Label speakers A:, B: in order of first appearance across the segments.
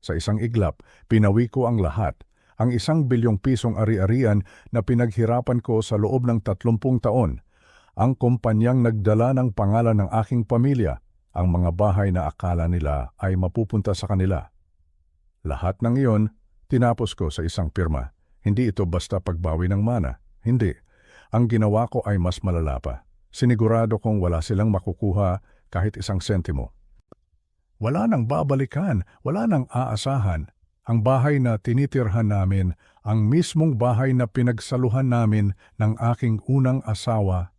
A: Sa isang iglap, pinawi ko ang lahat. Ang 1 bilyong pisong ari-arian na pinaghirapan ko sa loob ng 30 taon. Ang kumpanyang nagdala ng pangalan ng aking pamilya. Ang mga bahay na akala nila ay mapupunta sa kanila. Lahat ng iyon, tinapos ko sa isang pirma. Hindi ito basta pagbawi ng mana. Hindi. Ang ginawa ko ay mas malala pa. Sinigurado kong wala silang makukuha kahit 1 sentimo. Wala nang babalikan, wala nang aasahan. Ang bahay na tinitirhan namin, ang mismong bahay na pinagsaluhan namin ng aking unang asawa.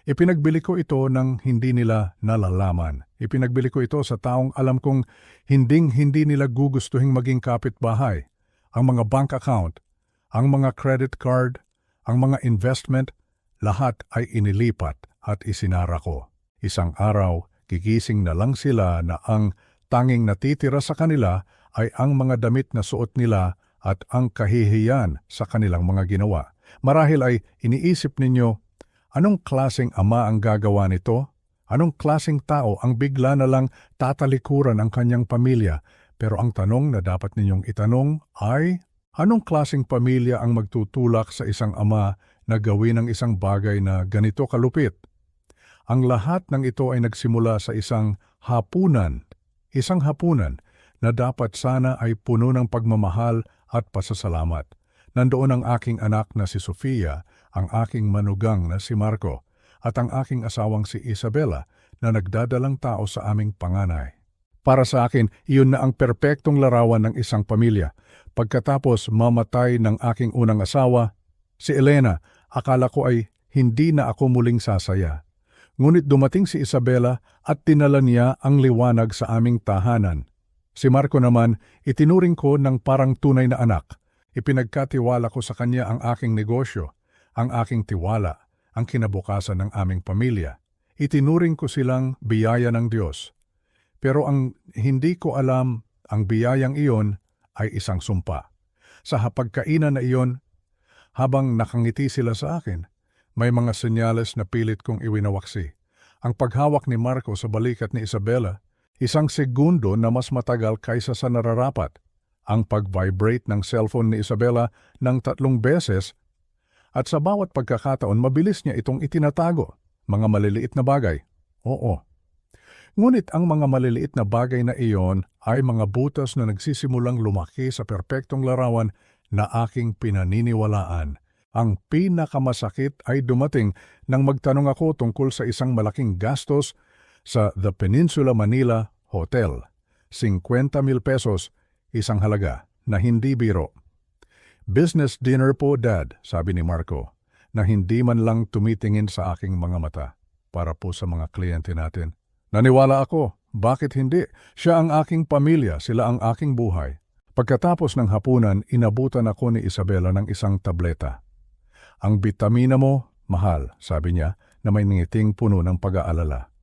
A: Ipinagbili ko ito nang hindi nila nalalaman. Ipinagbili ko ito sa taong alam kong hinding-hindi nila gugustuhing maging kapitbahay. Ang mga bank account, ang mga credit card, ang mga investment, lahat ay inilipat at isinara ko. Isang araw, gigising na lang sila na ang tanging natitira sa kanila ay ang mga damit na suot nila at ang kahihiyan sa kanilang mga ginawa. Marahil ay iniisip ninyo, anong klaseng ama ang gagawa nito? Anong klaseng tao ang bigla na lang tatalikuran ang kanyang pamilya? Pero ang tanong na dapat ninyong itanong ay, anong klaseng pamilya ang magtutulak sa isang ama na gawin ang isang bagay na ganito kalupit? Ang lahat ng ito ay nagsimula sa isang hapunan na dapat sana ay puno ng pagmamahal at pasasalamat. Nandoon ang aking anak na si Sofia, ang aking manugang na si Marco, at ang aking asawang si Isabela na nagdadalang tao sa aming panganay. Para sa akin, iyon na ang perpektong larawan ng isang pamilya. Pagkatapos mamatay ng aking unang asawa, si Elena, akala ko ay hindi na ako muling sasaya. Ngunit dumating si Isabela at tinala niya ang liwanag sa aming tahanan. Si Marco naman, itinuring ko ng parang tunay na anak. Ipinagkatiwala ko sa kanya ang aking negosyo, ang aking tiwala, ang kinabukasan ng aming pamilya. Itinuring ko silang biyaya ng Diyos. Pero ang hindi ko alam, ang biyayang iyon ay isang sumpa. Sa hapagkainan na iyon, habang nakangiti sila sa akin, may mga senyales na pilit kong iwinawaksi. Ang paghawak ni Marco sa balikat ni Isabela, 1 segundo na mas matagal kaysa sa nararapat. Ang pag-vibrate ng cellphone ni Isabela ng 3 beses at sa bawat pagkakataon mabilis niya itong itinatago. Mga maliliit na bagay. Oo. Ngunit ang mga maliliit na bagay na iyon ay mga butas na nagsisimulang lumaki sa perpektong larawan na aking pinaniniwalaan. Ang pinakamasakit ay dumating nang magtanong ako tungkol sa isang malaking gastos sa The Peninsula Manila Hotel. 50,000 pesos, isang halaga na hindi biro. Business dinner po, Dad, sabi ni Marco, na hindi man lang tumitingin sa aking mga mata para po sa mga kliyente natin. Naniwala ako, bakit hindi? Siya ang aking pamilya, sila ang aking buhay. Pagkatapos ng hapunan, inabutan ako ni Isabela ng isang tableta. Ang bitamina mo, mahal, sabi niya na may ngiting puno ng pag-aalala.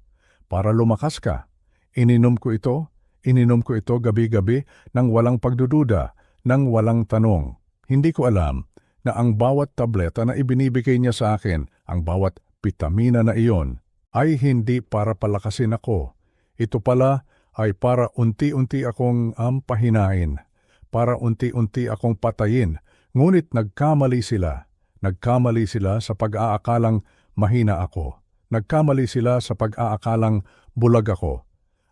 A: Para lumakas ka, ininom ko ito gabi-gabi nang walang pagdududa, nang walang tanong. Hindi ko alam na ang bawat tableta na ibinibigay niya sa akin, ang bawat bitamina na iyon, ay hindi para palakasin ako. Ito pala ay para unti-unti akong pahinain, para unti-unti akong patayin, ngunit nagkamali sila. Nagkamali sila sa pag-aakalang mahina ako. Nagkamali sila sa pag-aakalang bulag ako.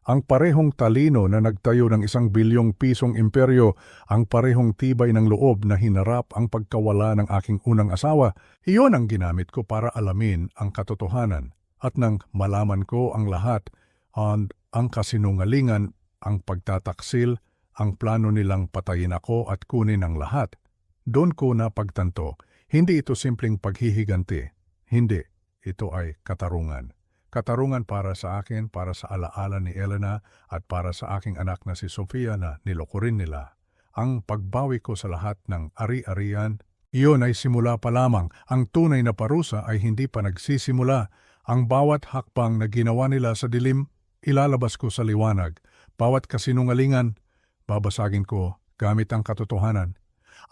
A: Ang parehong talino na nagtayo ng 1 bilyong pisong imperyo, ang parehong tibay ng loob na hinarap ang pagkawala ng aking unang asawa, iyon ang ginamit ko para alamin ang katotohanan. At nang malaman ko ang lahat, ang kasinungalingan, ang pagtataksil, ang plano nilang patayin ako at kunin ang lahat, doon ko napagtanto. Hindi ito simpleng paghihiganti. Hindi. Ito ay katarungan. Katarungan para sa akin, para sa alaala ni Elena at para sa aking anak na si Sofia na niloko rin nila. Ang pagbawi ko sa lahat ng ari-arian, iyon ay simula pa lamang. Ang tunay na parusa ay hindi pa nagsisimula. Ang bawat hakbang na ginawa nila sa dilim, ilalabas ko sa liwanag. Bawat kasinungalingan, babasagin ko gamit ang katotohanan.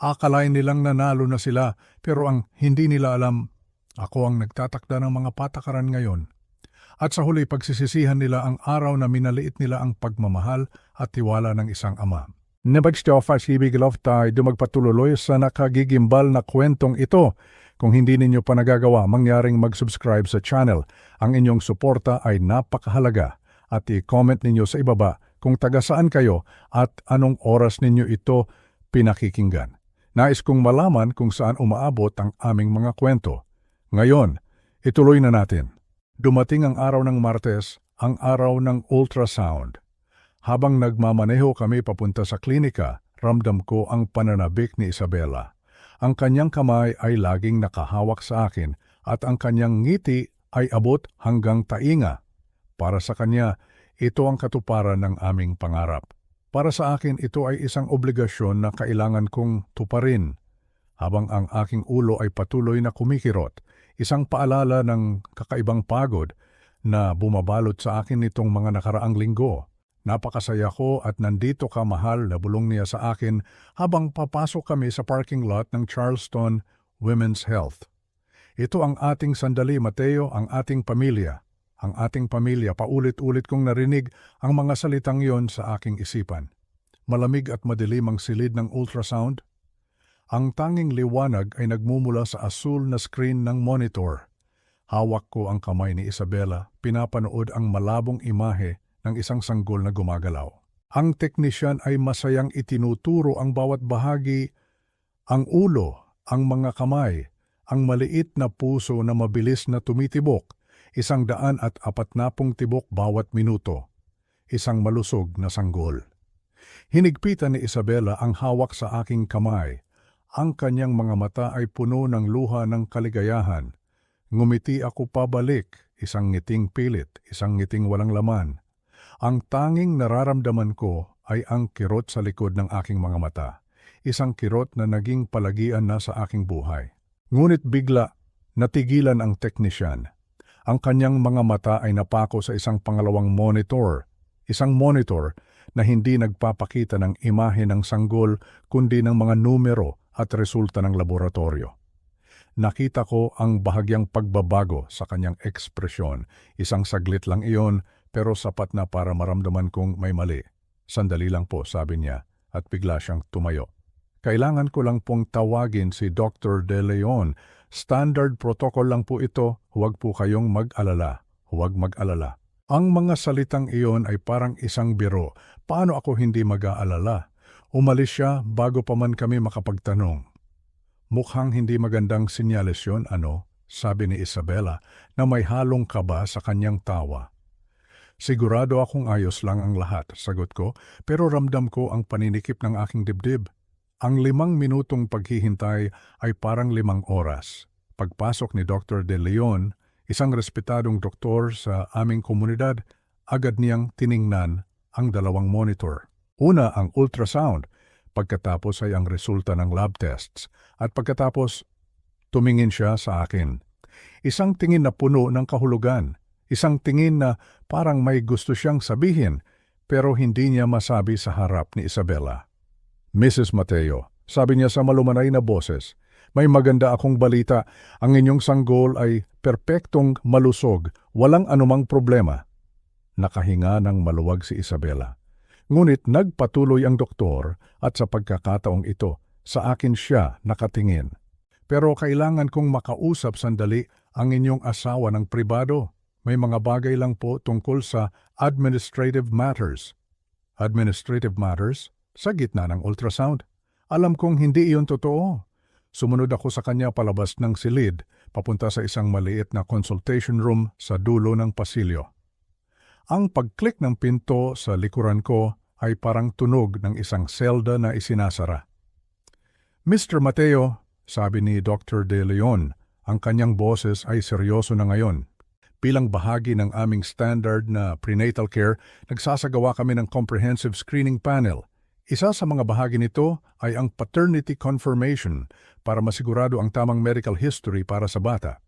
A: Akalain nilang nanalo na sila, pero ang hindi nila alam, ako ang nagtatakda ng mga patakaran ngayon. At sa huli pagsisisihan nila ang araw na minaliit nila ang pagmamahal at tiwala ng isang ama. Nebagstofasibig tayo dumagpatuloy sa nakagigimbal na kwentong ito. Kung hindi ninyo pa nagagawa, mangyaring mag-subscribe sa channel. Ang inyong suporta ay napakahalaga at i-comment ninyo sa ibaba kung taga saan kayo at anong oras ninyo ito pinakikinggan. Nais kong malaman kung saan umaabot ang aming mga kwento. Ngayon, ituloy na natin. Dumating ang araw ng Martes, ang araw ng ultrasound. Habang nagmamaneho kami papunta sa klinika, ramdam ko ang pananabik ni Isabela. Ang kanyang kamay ay laging nakahawak sa akin at ang kanyang ngiti ay abot hanggang tainga. Para sa kanya, ito ang katuparan ng aming pangarap. Para sa akin, ito ay isang obligasyon na kailangan kong tuparin. Habang ang aking ulo ay patuloy na kumikirot, isang paalala ng kakaibang pagod na bumabalot sa akin nitong mga nakaraang linggo. Napakasaya ko at nandito ka mahal na bulong niya sa akin habang papasok kami sa parking lot ng Charleston Women's Health. Ito ang ating sandali, Mateo, ang ating pamilya. Ang ating pamilya, paulit-ulit kong narinig ang mga salitang yon sa aking isipan. Malamig at madilim ang silid ng ultrasound. Ang tanging liwanag ay nagmumula sa asul na screen ng monitor. Hawak ko ang kamay ni Isabela, pinapanood ang malabong imahe ng isang sanggol na gumagalaw. Ang teknisyan ay masayang itinuturo ang bawat bahagi, ang ulo, ang mga kamay, ang maliit na puso na mabilis na tumitibok, 140 tibok bawat minuto, isang malusog na sanggol. Hinigpitan ni Isabela ang hawak sa aking kamay. Ang kanyang mga mata ay puno ng luha ng kaligayahan. Ngumiti ako pabalik, isang ngiting pilit, isang ngiting walang laman. Ang tanging nararamdaman ko ay ang kirot sa likod ng aking mga mata, isang kirot na naging palagian na sa aking buhay. Ngunit bigla, natigilan ang teknisyan. Ang kanyang mga mata ay napako sa isang pangalawang monitor, isang monitor na hindi nagpapakita ng imahe ng sanggol kundi ng mga numero at resulta ng laboratorio. Nakita ko ang bahagyang pagbabago sa kanyang ekspresyon. Isang saglit lang iyon, pero sapat na para maramdaman kong may mali. Sandali lang po, sabi niya, at bigla siyang tumayo. Kailangan ko lang pong tawagin si Dr. De Leon. Standard protocol lang po ito, huwag po kayong mag-alala. Huwag mag-alala. Ang mga salitang iyon ay parang isang biro. Paano ako hindi mag-aalala? Umalis siya bago pa man kami makapagtanong. Mukhang hindi magandang senyales yun, ano? Sabi ni Isabela na may halong kaba sa kanyang tawa. Sigurado akong ayos lang ang lahat, sagot ko, pero ramdam ko ang paninikip ng aking dibdib. Ang 5 minutong paghihintay ay parang 5 oras. Pagpasok ni Dr. De Leon, isang respetadong doktor sa aming komunidad, agad niyang tiningnan ang 2 monitor. Una ang ultrasound, pagkatapos ay ang resulta ng lab tests, at pagkatapos tumingin siya sa akin. Isang tingin na puno ng kahulugan. Isang tingin na parang may gusto siyang sabihin, pero hindi niya masabi sa harap ni Isabela. Mrs. Mateo, sabi niya sa malumanay na boses, may maganda akong balita. Ang inyong sanggol ay perpektong malusog, walang anumang problema. Nakahinga ng maluwag si Isabela. Ngunit nagpatuloy ang doktor at sa pagkakataong ito, sa akin siya nakatingin. Pero kailangan kong makausap sandali ang inyong asawa ng pribado. May mga bagay lang po tungkol sa administrative matters. Administrative matters? Sa gitna ng ultrasound. Alam kong hindi iyon totoo. Sumunod ako sa kanya palabas ng silid, papunta sa isang maliit na consultation room sa dulo ng pasilyo. Ang pag-click ng pinto sa likuran ko ay parang tunog ng isang selda na isinasara. Mr. Mateo, sabi ni Dr. De Leon, ang kanyang boses ay seryoso na ngayon. Bilang bahagi ng aming standard na prenatal care, nagsasagawa kami ng comprehensive screening panel. Isa sa mga bahagi nito ay ang paternity confirmation para masigurado ang tamang medical history para sa bata.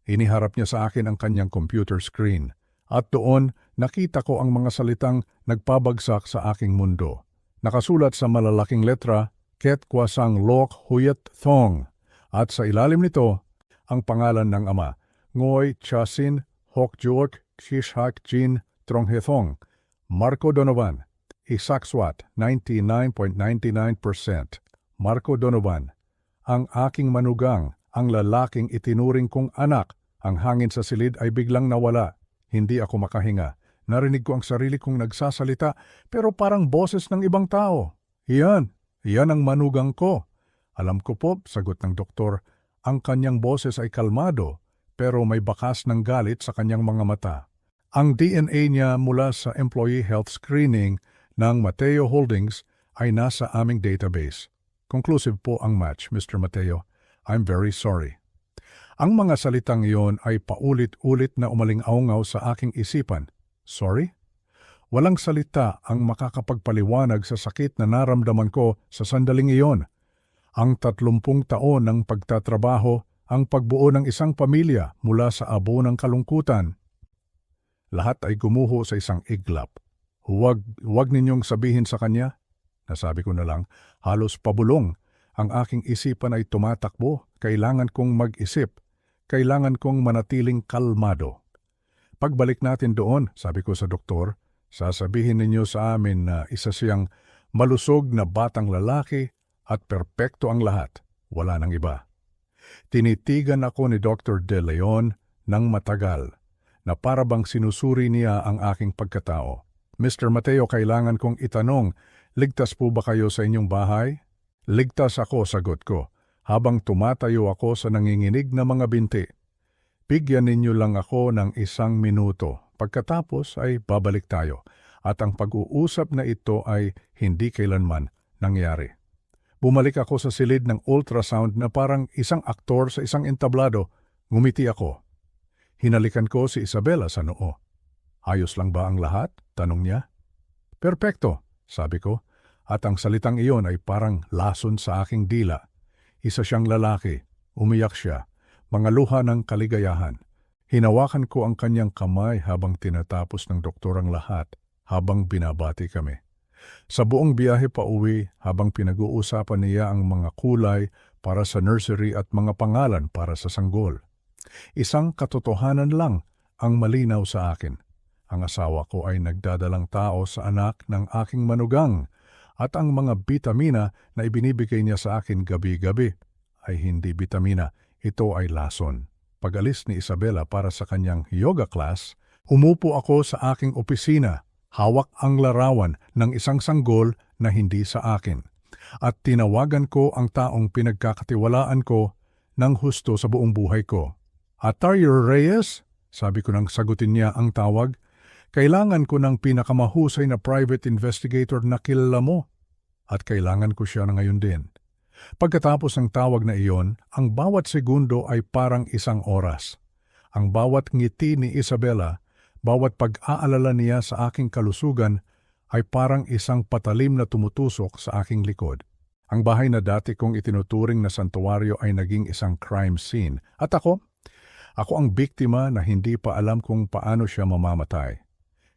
A: Iniharap niya sa akin ang kanyang computer screen. At doon, nakita ko ang mga salitang nagpabagsak sa aking mundo. Nakasulat sa malalaking letra, Ket Kwasang Lok Huyet Thong. At sa ilalim nito, ang pangalan ng ama, Ngoy Chasin Hokjuok Shishak Jin Tronghethong, Marco Donovan, Isakswat, 99.99%. Marco Donovan, ang aking manugang, ang lalaking itinuring kong anak. Ang hangin sa silid ay biglang nawala. Hindi ako makahinga. Narinig ko ang sarili kong nagsasalita, pero parang boses ng ibang tao. Iyan ang manugang ko. Alam ko po, sagot ng doktor, ang kanyang boses ay kalmado, pero may bakas ng galit sa kanyang mga mata. Ang DNA niya mula sa Employee Health Screening ng Mateo Holdings ay nasa aming database. Conclusive po ang match, Mr. Mateo. I'm very sorry. Ang mga salitang iyon ay paulit-ulit na umaling-aungaw sa aking isipan. Sorry? Walang salita ang makakapagpaliwanag sa sakit na naramdaman ko sa sandaling iyon. Ang 30 taon ng pagtatrabaho, ang pagbuo ng isang pamilya mula sa abo ng kalungkutan. Lahat ay gumuho sa isang iglap. Huwag ninyong sabihin sa kanya. Nasabi ko na lang, halos pabulong. Ang aking isipan ay tumatakbo. Kailangan kong mag-isip. Kailangan kong manatiling kalmado. Pagbalik natin doon, sabi ko sa doktor, sasabihin ninyo sa amin na isa siyang malusog na batang lalaki at perpekto ang lahat. Wala nang iba. Tinitigan ako ni Dr. De Leon ng matagal na para bang sinusuri niya ang aking pagkatao. Mr. Mateo, kailangan kong itanong, ligtas po ba kayo sa inyong bahay? Ligtas ako, sagot ko, habang tumatayo ako sa nanginginig na mga binti. Bigyan ninyo lang ako ng 1 minuto. Pagkatapos ay babalik tayo at ang pag-uusap na ito ay hindi kailanman nangyari. Bumalik ako sa silid ng ultrasound na parang isang aktor sa isang entablado. Ngumiti ako. Hinalikan ko si Isabela sa noo. Ayos lang ba ang lahat? Tanong niya. Perpekto, sabi ko. At ang salitang iyon ay parang lason sa aking dila. Isa siyang lalaki. Umiyak siya. Mga luha ng kaligayahan. Hinawakan ko ang kanyang kamay habang tinatapos ng doktor ang lahat, habang binabati kami. Sa buong biyahe pa uwi, habang pinag-uusapan niya ang mga kulay para sa nursery at mga pangalan para sa sanggol. Isang katotohanan lang ang malinaw sa akin. Ang asawa ko ay nagdadalang tao sa anak ng aking manugang at ang mga bitamina na ibinibigay niya sa akin gabi-gabi ay hindi bitamina, ito ay lason. Pag-alis ni Isabela para sa kanyang yoga class, umupo ako sa aking opisina. Hawak ang larawan ng isang sanggol na hindi sa akin. At tinawagan ko ang taong pinagkakatiwalaan ko ng husto sa buong buhay ko. Atario Reyes? Sabi ko nang sagutin niya ang tawag. Kailangan ko ng pinakamahusay na private investigator na kilala mo. At kailangan ko siya na ngayon din. Pagkatapos ng tawag na iyon, ang bawat segundo ay parang 1 oras. Ang bawat ngiti ni Isabela, bawat pag-aalala niya sa aking kalusugan ay parang isang patalim na tumutusok sa aking likod. Ang bahay na dati kong itinuturing na santuwaryo ay naging isang crime scene. At ako ang biktima na hindi pa alam kung paano siya mamamatay.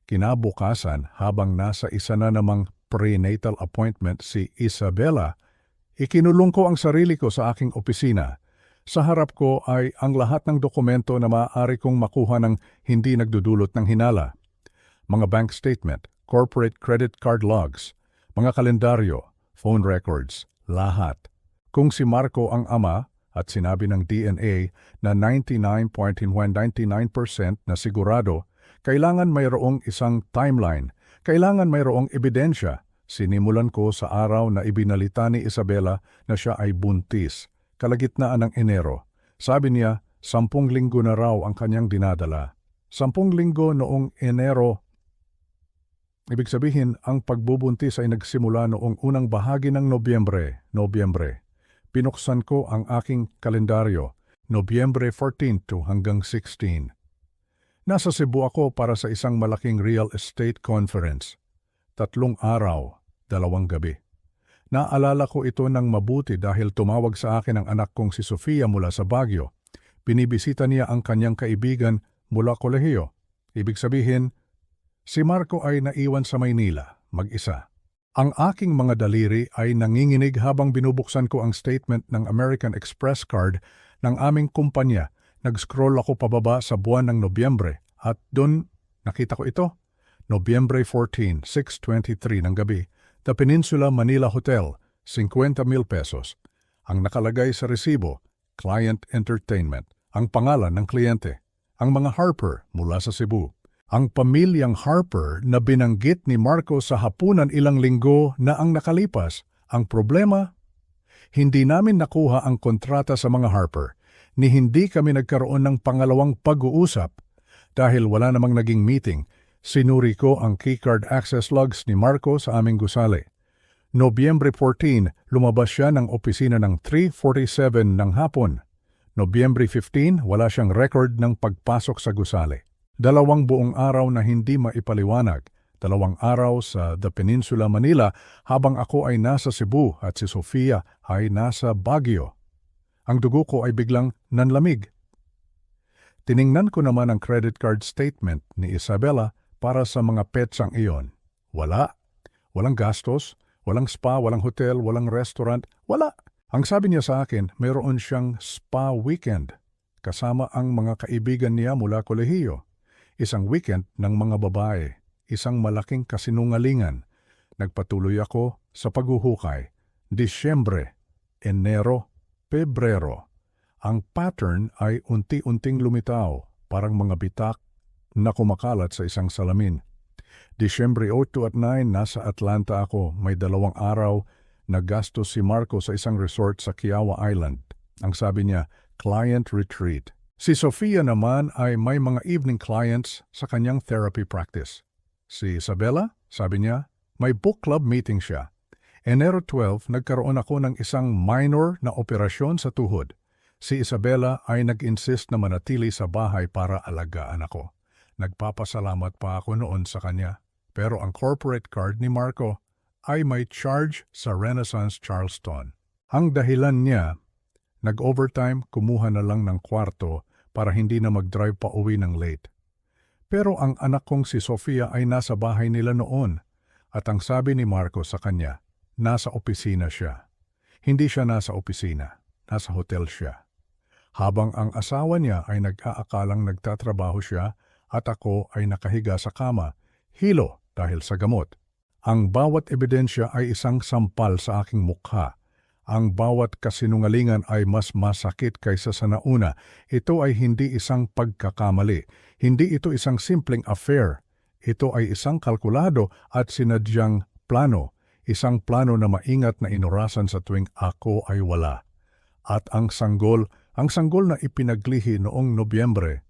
A: Kinabukasan, habang nasa isa na namang prenatal appointment si Isabela, ikinulong ko ang sarili ko sa aking opisina. Sa harap ko ay ang lahat ng dokumento na maaari kong makuha ng hindi nagdudulot ng hinala. Mga bank statement, corporate credit card logs, mga kalendaryo, phone records, lahat. Kung si Marco ang ama at sinabi ng DNA na 99.99% na sigurado, kailangan mayroong isang timeline, kailangan mayroong ebidensya. Sinimulan ko sa araw na ibinalita ni Isabela na siya ay buntis. Kalagitnaan ng Enero. Sabi niya, 10 linggo na raw ang kanyang dinadala. 10 linggo noong Enero. Ibig sabihin, ang pagbubuntis ay nagsimula noong unang bahagi ng Nobyembre. Pinuksan ko ang aking kalendaryo, Nobyembre 14 to hanggang 16. Nasa Cebu ako para sa isang malaking real estate conference. 3 araw, 2 gabi. Naalala ko ito ng mabuti dahil tumawag sa akin ang anak kong si Sofia mula sa Baguio. Binibisita niya ang kanyang kaibigan mula kolehiyo. Ibig sabihin, si Marco ay naiwan sa Maynila, mag-isa. Ang aking mga daliri ay nanginginig habang binubuksan ko ang statement ng American Express card ng aming kumpanya. Nag-scroll ako pababa sa buwan ng Nobyembre at doon nakita ko ito. Nobyembre 14, 6:23 ng gabi, The Peninsula Manila Hotel, 50,000 pesos. Ang nakalagay sa resibo, Client Entertainment. Ang pangalan ng kliyente, ang mga Harper mula sa Cebu. Ang pamilyang Harper na binanggit ni Marco sa hapunan ilang linggo na ang nakalipas. Ang problema, hindi namin nakuha ang kontrata sa mga Harper, ni hindi kami nagkaroon ng pangalawang pag-uusap. Dahil wala namang naging meeting, sinuri ko ang keycard access logs ni Marco sa aming gusali. Nobyembre 14, lumabas siya ng opisina ng 3:47 ng hapon. Nobyembre 15, wala siyang record ng pagpasok sa gusali. 2 buong araw na hindi maipaliwanag. 2 araw sa The Peninsula Manila habang ako ay nasa Cebu at si Sofia ay nasa Baguio. Ang dugo ko ay biglang nanlamig. Tiningnan ko naman ang credit card statement ni Isabela para sa mga petsang iyon. Wala. Walang gastos, walang spa, walang hotel, walang restaurant, wala. Ang sabi niya sa akin, mayroon siyang spa weekend kasama ang mga kaibigan niya mula kolehiyo. Isang weekend ng mga babae, isang malaking kasinungalingan. Nagpatuloy ako sa paghuhukay. Disyembre, Enero, Pebrero. Ang pattern ay unti-unting lumitaw, parang mga bitak na kumakalat sa isang salamin. Disyembre 8 at 9, nasa Atlanta ako. May 2 araw na gastos si Marco sa isang resort sa Kiawa Island. Ang sabi niya, client retreat. Si Sofia naman ay may mga evening clients sa kanyang therapy practice. Si Isabela, sabi niya, may book club meeting siya. Enero 12, nagkaroon ako ng isang minor na operasyon sa tuhod. Si Isabela ay nag-insist na manatili sa bahay para alagaan ako. Nagpapasalamat pa ako noon sa kanya. Pero ang corporate card ni Marco ay may charge sa Renaissance Charleston. Ang dahilan niya, nag-overtime, kumuha na lang ng kwarto para hindi na mag-drive pa uwi ng late. Pero ang anak kong si Sofia ay nasa bahay nila noon at ang sabi ni Marco sa kanya, nasa opisina siya. Hindi siya nasa opisina, nasa hotel siya. Habang ang asawa niya ay nag-aakalang nagtatrabaho siya at ako ay nakahiga sa kama, hilo dahil sa gamot. Ang bawat ebidensya ay isang sampal sa aking mukha. Ang bawat kasinungalingan ay mas masakit kaysa sa nauna. Ito ay hindi isang pagkakamali. Hindi ito isang simpleng affair. Ito ay isang kalkulado at sinadyang plano. Isang plano na maingat na inurasan sa tuwing ako ay wala. At ang sanggol na ipinaglihi noong Nobyembre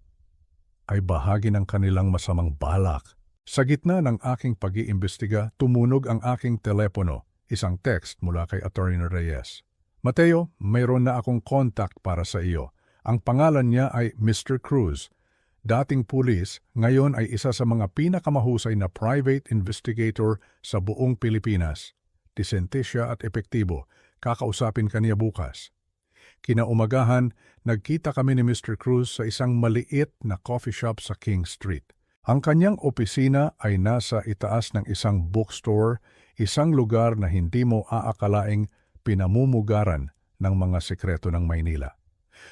A: ay bahagi ng kanilang masamang balak. Sa gitna ng aking pag-iimbestiga, tumunog ang aking telepono. Isang text mula kay Atty. Reyes. Mateo, mayroon na akong contact para sa iyo. Ang pangalan niya ay Mr. Cruz. Dating pulis, ngayon ay isa sa mga pinakamahusay na private investigator sa buong Pilipinas. Disente siya at epektibo. Kakausapin kaniya bukas. Kinaumagahan, nagkita kami ni Mr. Cruz sa isang maliit na coffee shop sa King Street. Ang kanyang opisina ay nasa itaas ng isang bookstore, isang lugar na hindi mo aakalaing pinamumugaran ng mga sekreto ng Maynila.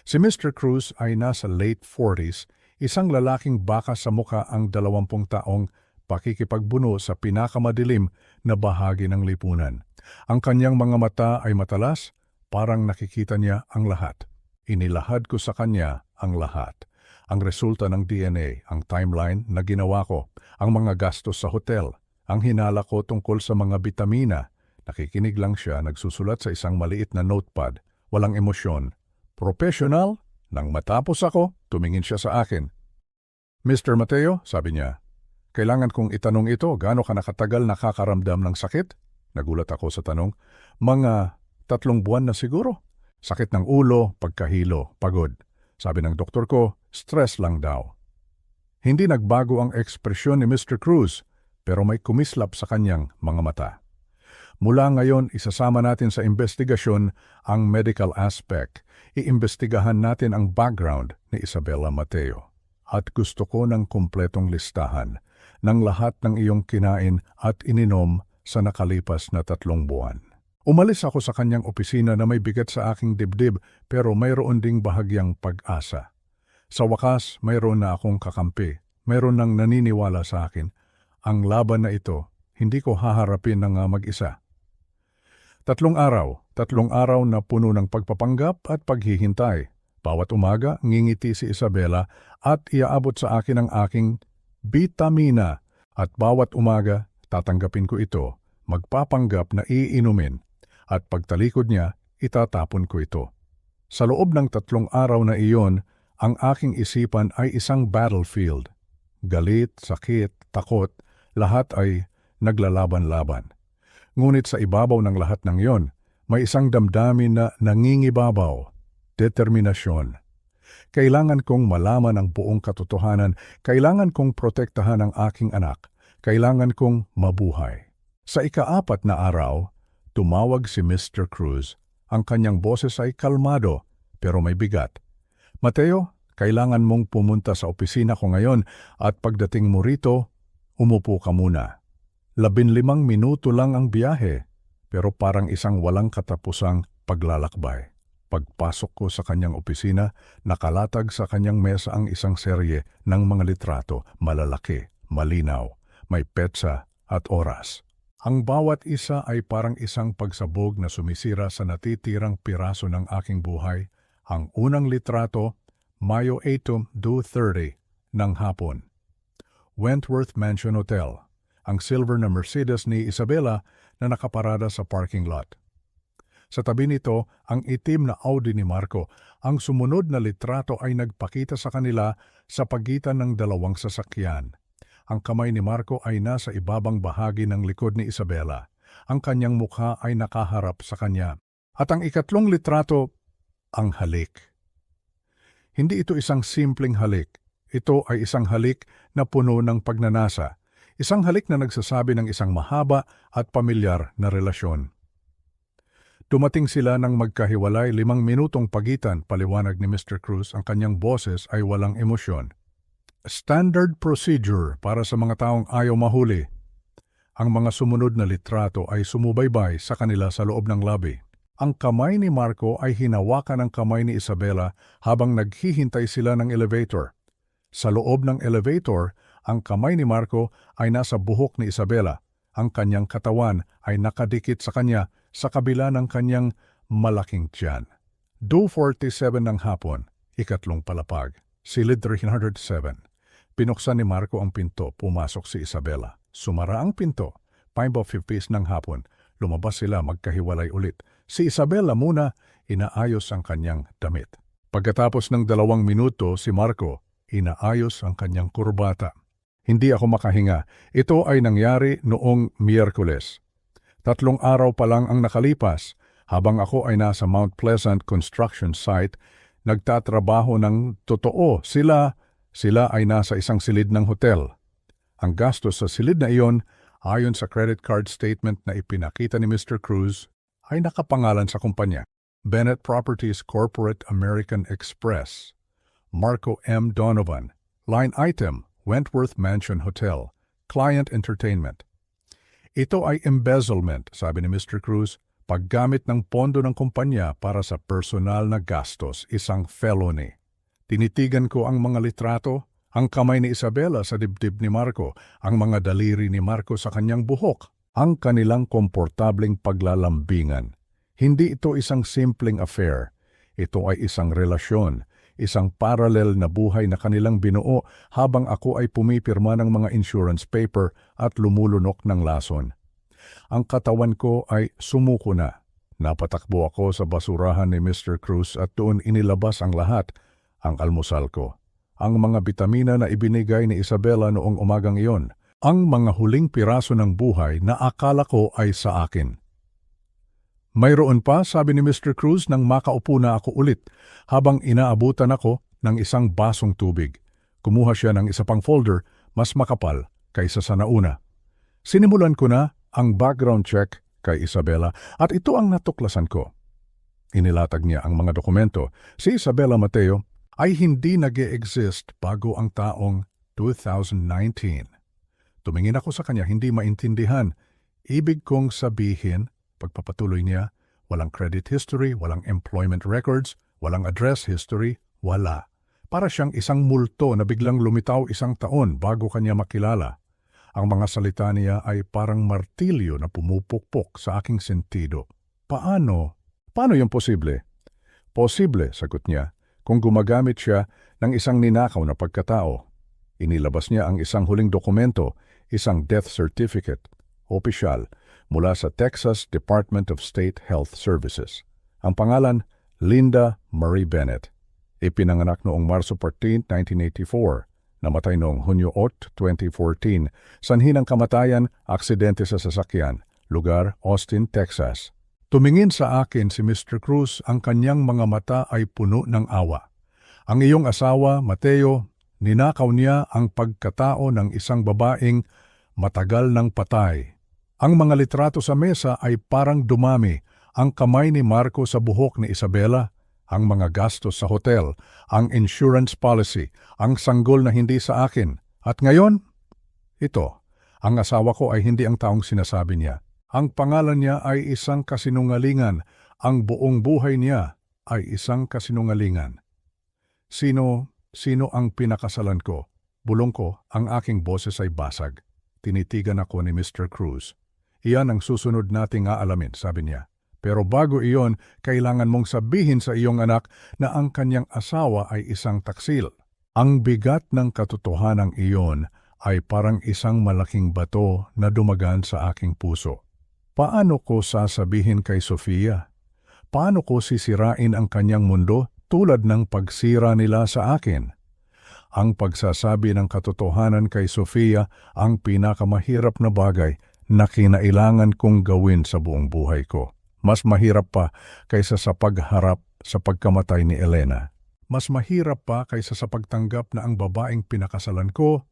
A: Si Mr. Cruz ay nasa late 40s, isang lalaking baka sa muka ang 20 taong pakikipagbuno sa pinakamadilim na bahagi ng lipunan. Ang kanyang mga mata ay matalas, parang nakikita niya ang lahat. Inilahad ko sa kanya ang lahat. Ang resulta ng DNA, ang timeline na ginawa ko, ang mga gastos sa hotel, ang hinala ko tungkol sa mga bitamina. Nakikinig lang siya, nagsusulat sa isang maliit na notepad, walang emosyon. Professional, nang matapos ako, tumingin siya sa akin. Mr. Mateo, sabi niya, kailangan kong itanong ito, gaano ka nakatagal nakakaramdam ng sakit? Nagulat ako sa tanong. Mga 3 buwan na siguro. Sakit ng ulo, pagkahilo, pagod. Sabi ng doktor ko, stress lang daw. Hindi nagbago ang ekspresyon ni Mr. Cruz, pero may kumislap sa kanyang mga mata. Mula ngayon, isasama natin sa investigasyon ang medical aspect. Iimbestigahan natin ang background ni Isabela Mateo. At gusto ko ng kumpletong listahan ng lahat ng iyong kinain at ininom sa nakalipas na 3 buwan. Umalis ako sa kanyang opisina na may bigat sa aking dibdib pero mayroon ding bahagyang pag-asa. Sa wakas, mayroon na akong kakampi. Mayroon nang naniniwala sa akin. Ang laban na ito, hindi ko haharapin ng mag-isa. 3 araw na puno ng pagpapanggap at paghihintay. Bawat umaga, ngingiti si Isabela at iaabot sa akin ang aking bitamina. At bawat umaga, tatanggapin ko ito, magpapanggap na iinumin. At pagtalikod niya, itatapon ko ito. Sa loob ng 3 araw na iyon, ang aking isipan ay isang battlefield. Galit, sakit, takot, lahat ay naglalaban-laban. Ngunit sa ibabaw ng lahat ng iyon, may isang damdamin na nangingibabaw, determinasyon. Kailangan kong malaman ang buong katotohanan, kailangan kong protektahan ang aking anak, kailangan kong mabuhay. Sa ika-4 na araw, tumawag si Mr. Cruz. Ang kanyang boses ay kalmado, pero may bigat. Mateo, kailangan mong pumunta sa opisina ko ngayon at pagdating mo rito, umupo ka muna. 15 minuto lang ang biyahe, pero parang isang walang katapusang paglalakbay. Pagpasok ko sa kanyang opisina, nakalatag sa kanyang mesa ang isang serye ng mga litrato, malalaki, malinaw, may petsa at oras. Ang bawat isa ay parang isang pagsabog na sumisira sa natitirang piraso ng aking buhay. Ang unang litrato, Mayo 8, 2:30 ng hapon. Wentworth Mansion Hotel, ang silver na Mercedes ni Isabela na nakaparada sa parking lot. Sa tabi nito, ang itim na Audi ni Marco. Ang sumunod na litrato ay nagpakita sa kanila sa pagitan ng dalawang sasakyan. Ang kamay ni Marco ay nasa ibabang bahagi ng likod ni Isabela. Ang kanyang mukha ay nakaharap sa kanya. At ang ikatlong litrato, ang halik. Hindi ito isang simpleng halik. Ito ay isang halik na puno ng pagnanasa. Isang halik na nagsasabi ng isang mahaba at pamilyar na relasyon. Dumating sila ng magkahiwalay 5 minutong pagitan, paliwanag ni Mr. Cruz, ang kanyang boses ay walang emosyon. Standard procedure para sa mga taong ayaw mahuli. Ang mga sumunod na litrato ay sumubaybay sa kanila sa loob ng lobby. Ang kamay ni Marco ay hinawakan ng kamay ni Isabela habang naghihintay sila ng elevator. Sa loob ng elevator, ang kamay ni Marco ay nasa buhok ni Isabela. Ang kanyang katawan ay nakadikit sa kanya sa kabila ng kanyang malaking tiyan. 2:47 ng hapon, ikatlong palapag, silid 307. Pinuksan ni Marco ang pinto, pumasok si Isabela. Sumara ang pinto, 5:50 ng hapon, lumabas sila magkahiwalay ulit. Si Isabela muna, inaayos ang kanyang damit. Pagkatapos ng 2 minuto, si Marco, inaayos ang kanyang kurbata. Hindi ako makahinga. Ito ay nangyari noong Miyerkules. 3 araw pa lang ang nakalipas, habang ako ay nasa Mount Pleasant construction site, nagtatrabaho ng totoo. Sila ay nasa isang silid ng hotel. Ang gastos sa silid na iyon, ayon sa credit card statement na ipinakita ni Mr. Cruz, ay nakapangalan sa kumpanya. Bennett Properties Corporate American Express. Marco M. Donovan. Line item, Wentworth Mansion Hotel. Client Entertainment. Ito ay embezzlement, sabi ni Mr. Cruz, paggamit ng pondo ng kumpanya para sa personal na gastos, isang felony. Tinitigan ko ang mga litrato, ang kamay ni Isabela sa dibdib ni Marco, ang mga daliri ni Marco sa kanyang buhok, ang kanilang komportableng paglalambingan. Hindi ito isang simpleng affair. Ito ay isang relasyon, isang parallel na buhay na kanilang binuo habang ako ay pumipirma ng mga insurance paper at lumulunok ng lason. Ang katawan ko ay sumuko na. Napatakbo ako sa basurahan ni Mr. Cruz at doon inilabas ang lahat, ang almusal ko, ang mga bitamina na ibinigay ni Isabela noong umagang iyon, ang mga huling piraso ng buhay na akala ko ay sa akin. Mayroon pa, sabi ni Mr. Cruz nang makaupo na ako ulit habang inaabutan ako ng isang basong tubig. Kumuha siya ng isa pang folder, mas makapal kaysa sa nauna. Sinimulan ko na ang background check kay Isabela at ito ang natuklasan ko. Inilatag niya ang mga dokumento. Si Isabela Mateo ay hindi nag-e-exist bago ang taong 2019. Tumingin ako sa kanya, hindi maintindihan. Ibig kong sabihin, pagpapatuloy niya, walang credit history, walang employment records, walang address history, wala. Para siyang isang multo na biglang lumitaw 1 taon bago kanya makilala. Ang mga salita niya ay parang martilyo na pumupukpok sa aking sentido. Paano? Paano yung posible? Posible, sagot niya, kung gumagamit siya ng isang ninakaw na pagkatao. Inilabas niya ang isang huling dokumento, isang death certificate, opisyal, mula sa Texas Department of State Health Services. Ang pangalan, Linda Marie Bennett. Ipinanganak noong Marso 14, 1984. Namatay noong Hunyo 8, 2014. Sanhi ng kamatayan, aksidente sa sasakyan. Lugar, Austin, Texas. Tumingin sa akin si Mr. Cruz, ang kanyang mga mata ay puno ng awa. Ang iyong asawa, Mateo, ninakaw niya ang pagkatao ng isang babaeng matagal ng patay. Ang mga litrato sa mesa ay parang dumami. Ang kamay ni Marco sa buhok ni Isabela, ang mga gastos sa hotel, ang insurance policy, ang sanggol na hindi sa akin. At ngayon, ito, ang asawa ko ay hindi ang taong sinasabi niya. Ang pangalan niya ay isang kasinungalingan. Ang buong buhay niya ay isang kasinungalingan. Sino ang pinakasalan ko? Bulong ko, ang aking boses ay basag. Tinitigan ako ni Mr. Cruz. Iyan ang susunod nating aalamin, sabi niya. Pero bago iyon, kailangan mong sabihin sa iyong anak na ang kanyang asawa ay isang taksil. Ang bigat ng katotohanan iyon ay parang isang malaking bato na dumagan sa aking puso. Paano ko sasabihin kay Sofia? Paano ko sisirain ang kanyang mundo tulad ng pagsira nila sa akin? Ang pagsasabi ng katotohanan kay Sofia ang pinakamahirap na bagay na kinailangan kong gawin sa buong buhay ko. Mas mahirap pa kaysa sa pagharap sa pagkamatay ni Elena. Mas mahirap pa kaysa sa pagtanggap na ang babaeng pinakasalan ko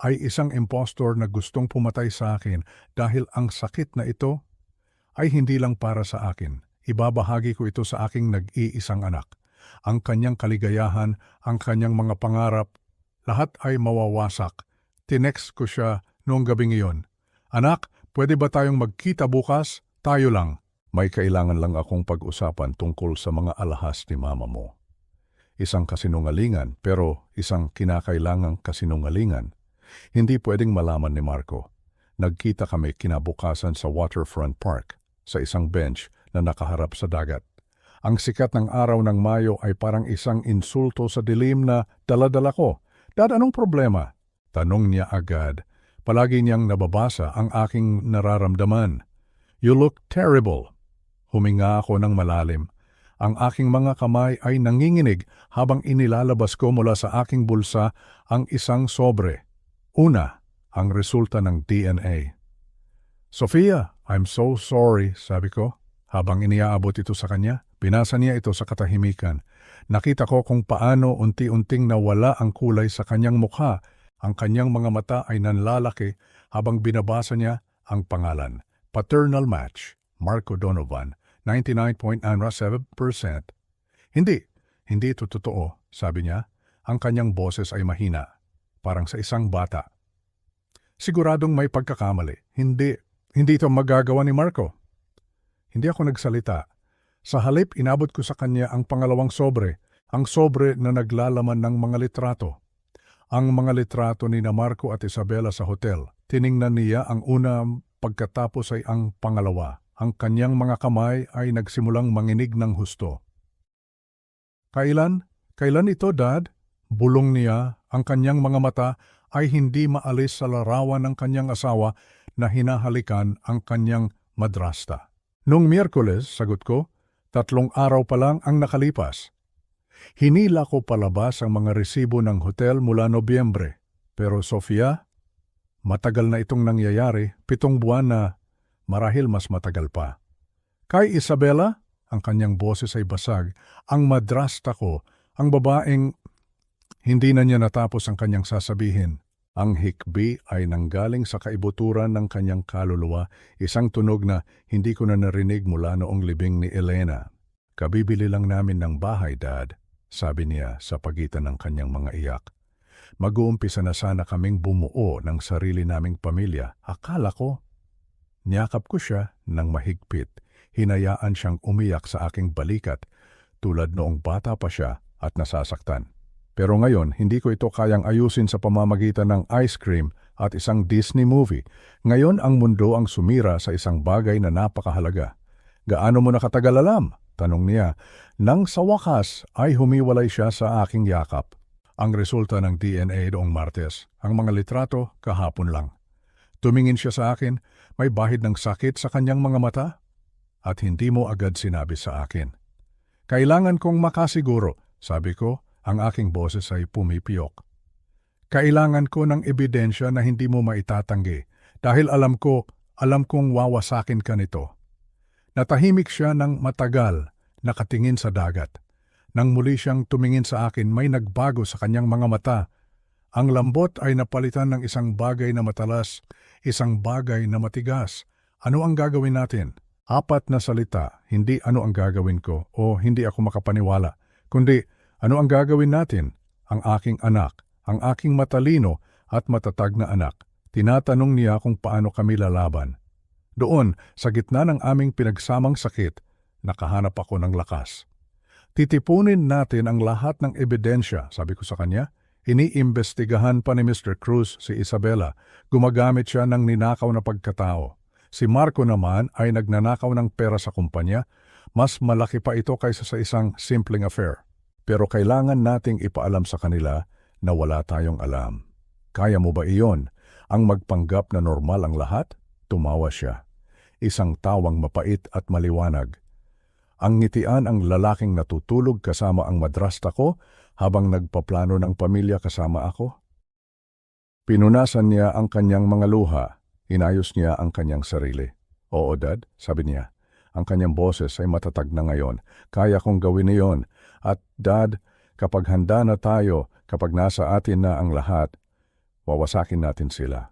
A: ay isang impostor na gustong pumatay sa akin dahil ang sakit na ito ay hindi lang para sa akin. Ibabahagi ko ito sa aking nag-iisang anak. Ang kanyang kaligayahan, ang kanyang mga pangarap, lahat ay mawawasak. Tinext ko siya noong gabing iyon. Anak, pwede ba tayong magkita bukas? Tayo lang. May kailangan lang akong pag-usapan tungkol sa mga alahas ni mama mo. Isang kasinungalingan, pero isang kinakailangang kasinungalingan. Hindi pwedeng malaman ni Marco. Nagkita kami kinabukasan sa Waterfront Park, sa isang bench na nakaharap sa dagat. Ang sikat ng araw ng Mayo ay parang isang insulto sa dilim na dala-dala ko. Dad, anong problema? Tanong niya agad. Palagi niyang nababasa ang aking nararamdaman. You look terrible. Huminga ako ng malalim. Ang aking mga kamay ay nanginginig habang inilalabas ko mula sa aking bulsa ang isang sobre. Una, ang resulta ng DNA. Sofia, I'm so sorry, sabi ko. Habang iniaabot ito sa kanya, binasa niya ito sa katahimikan. Nakita ko kung paano unti-unting nawala ang kulay sa kanyang mukha. Ang kanyang mga mata ay nanlalaki habang binabasa niya ang pangalan. Paternal match. Marco Donovan, 99.97%. Hindi ito totoo, sabi niya. Ang kanyang boses ay mahina, parang sa isang bata. Siguradong may pagkakamali. Hindi ito magagawa ni Marco. Hindi ako nagsalita. Sa halip, inabot ko sa kanya ang pangalawang sobre, ang sobre na naglalaman ng mga litrato. Ang mga litrato ni Marco at Isabela sa hotel. Tiningnan niya ang una, pagkatapos ay ang pangalawa. Ang kanyang mga kamay ay nagsimulang manginig ng husto. Kailan ito, Dad? Bulong niya. Ang kanyang mga mata ay hindi maalis sa larawan ng kanyang asawa na hinahalikan ang kanyang madrasta. Noong Miyerkules, sagot ko, 3 araw pa lang ang nakalipas. Hinila ko palabas ang mga resibo ng hotel mula Nobyembre. Pero Sofia, matagal na itong nangyayari, 7 buwan na, marahil mas matagal pa. Kay Isabela, ang kanyang boses ay basag, ang madrasta ko, ang babaeng hindi na niya natapos ang kanyang sasabihin. Ang hikbi ay nanggaling sa kaibuturan ng kanyang kaluluwa, isang tunog na hindi ko na narinig mula noong libing ni Elena. Kabibili lang namin ng bahay, Dad, sabi niya sa pagitan ng kanyang mga iyak. Mag-uumpisa na sana kaming bumuo ng sarili naming pamilya. Akala ko. Niyakap ko siya ng mahigpit. Hinayaan siyang umiyak sa aking balikat tulad noong bata pa siya at nasasaktan. Pero ngayon, hindi ko ito kayang ayusin sa pamamagitan ng ice cream at isang Disney movie. Ngayon ang mundo ang sumira sa isang bagay na napakahalaga. Gaano mo nakatagal alam? Tanong niya. Nang sa wakas ay humiwalay siya sa aking yakap. Ang resulta ng DNA noong Martes, ang mga litrato kahapon lang. Tumingin siya sa akin, may bahid ng sakit sa kanyang mga mata, at hindi mo agad sinabi sa akin. Kailangan kong makasiguro, sabi ko, ang aking boses ay pumipiyok. Kailangan ko ng ebidensya na hindi mo maitatanggi dahil alam kong wawasakin ka nito. Natahimik siya ng matagal, nakatingin sa dagat. Nang muli siyang tumingin sa akin, may nagbago sa kanyang mga mata. Ang lambot ay napalitan ng isang bagay na matalas, isang bagay na matigas. Ano ang gagawin natin? 4 na salita, hindi ano ang gagawin ko o hindi ako makapaniwala, kundi ano ang gagawin natin? Ang aking anak, ang aking matalino at matatag na anak. Tinatanong niya kung paano kami lalaban. Doon, sa gitna ng aming pinagsamang sakit, nakahanap ako ng lakas. Titipunin natin ang lahat ng ebidensya, sabi ko sa kanya. Iniimbestigahan pa ni Mr. Cruz si Isabela. Gumagamit siya ng ninakaw na pagkatao. Si Marco naman ay nagnanakaw ng pera sa kumpanya. Mas malaki pa ito kaysa sa isang simpleng affair. Pero kailangan nating ipaalam sa kanila na wala tayong alam. Kaya mo ba iyon? Ang magpanggap na normal ang lahat? Tumawa siya. Isang tawang mapait at maliwanag. Ang ngitian ang lalaking natutulog kasama ang madrasta ko habang nagpaplano ng pamilya kasama ako. Pinunasan niya ang kanyang mga luha. Inayos niya ang kanyang sarili. Oo, Dad, sabi niya. Ang kanyang boses ay matatag na ngayon. Kaya kong gawin iyon. At Dad, kapag handa na tayo, kapag nasa atin na ang lahat, wawasakin natin sila.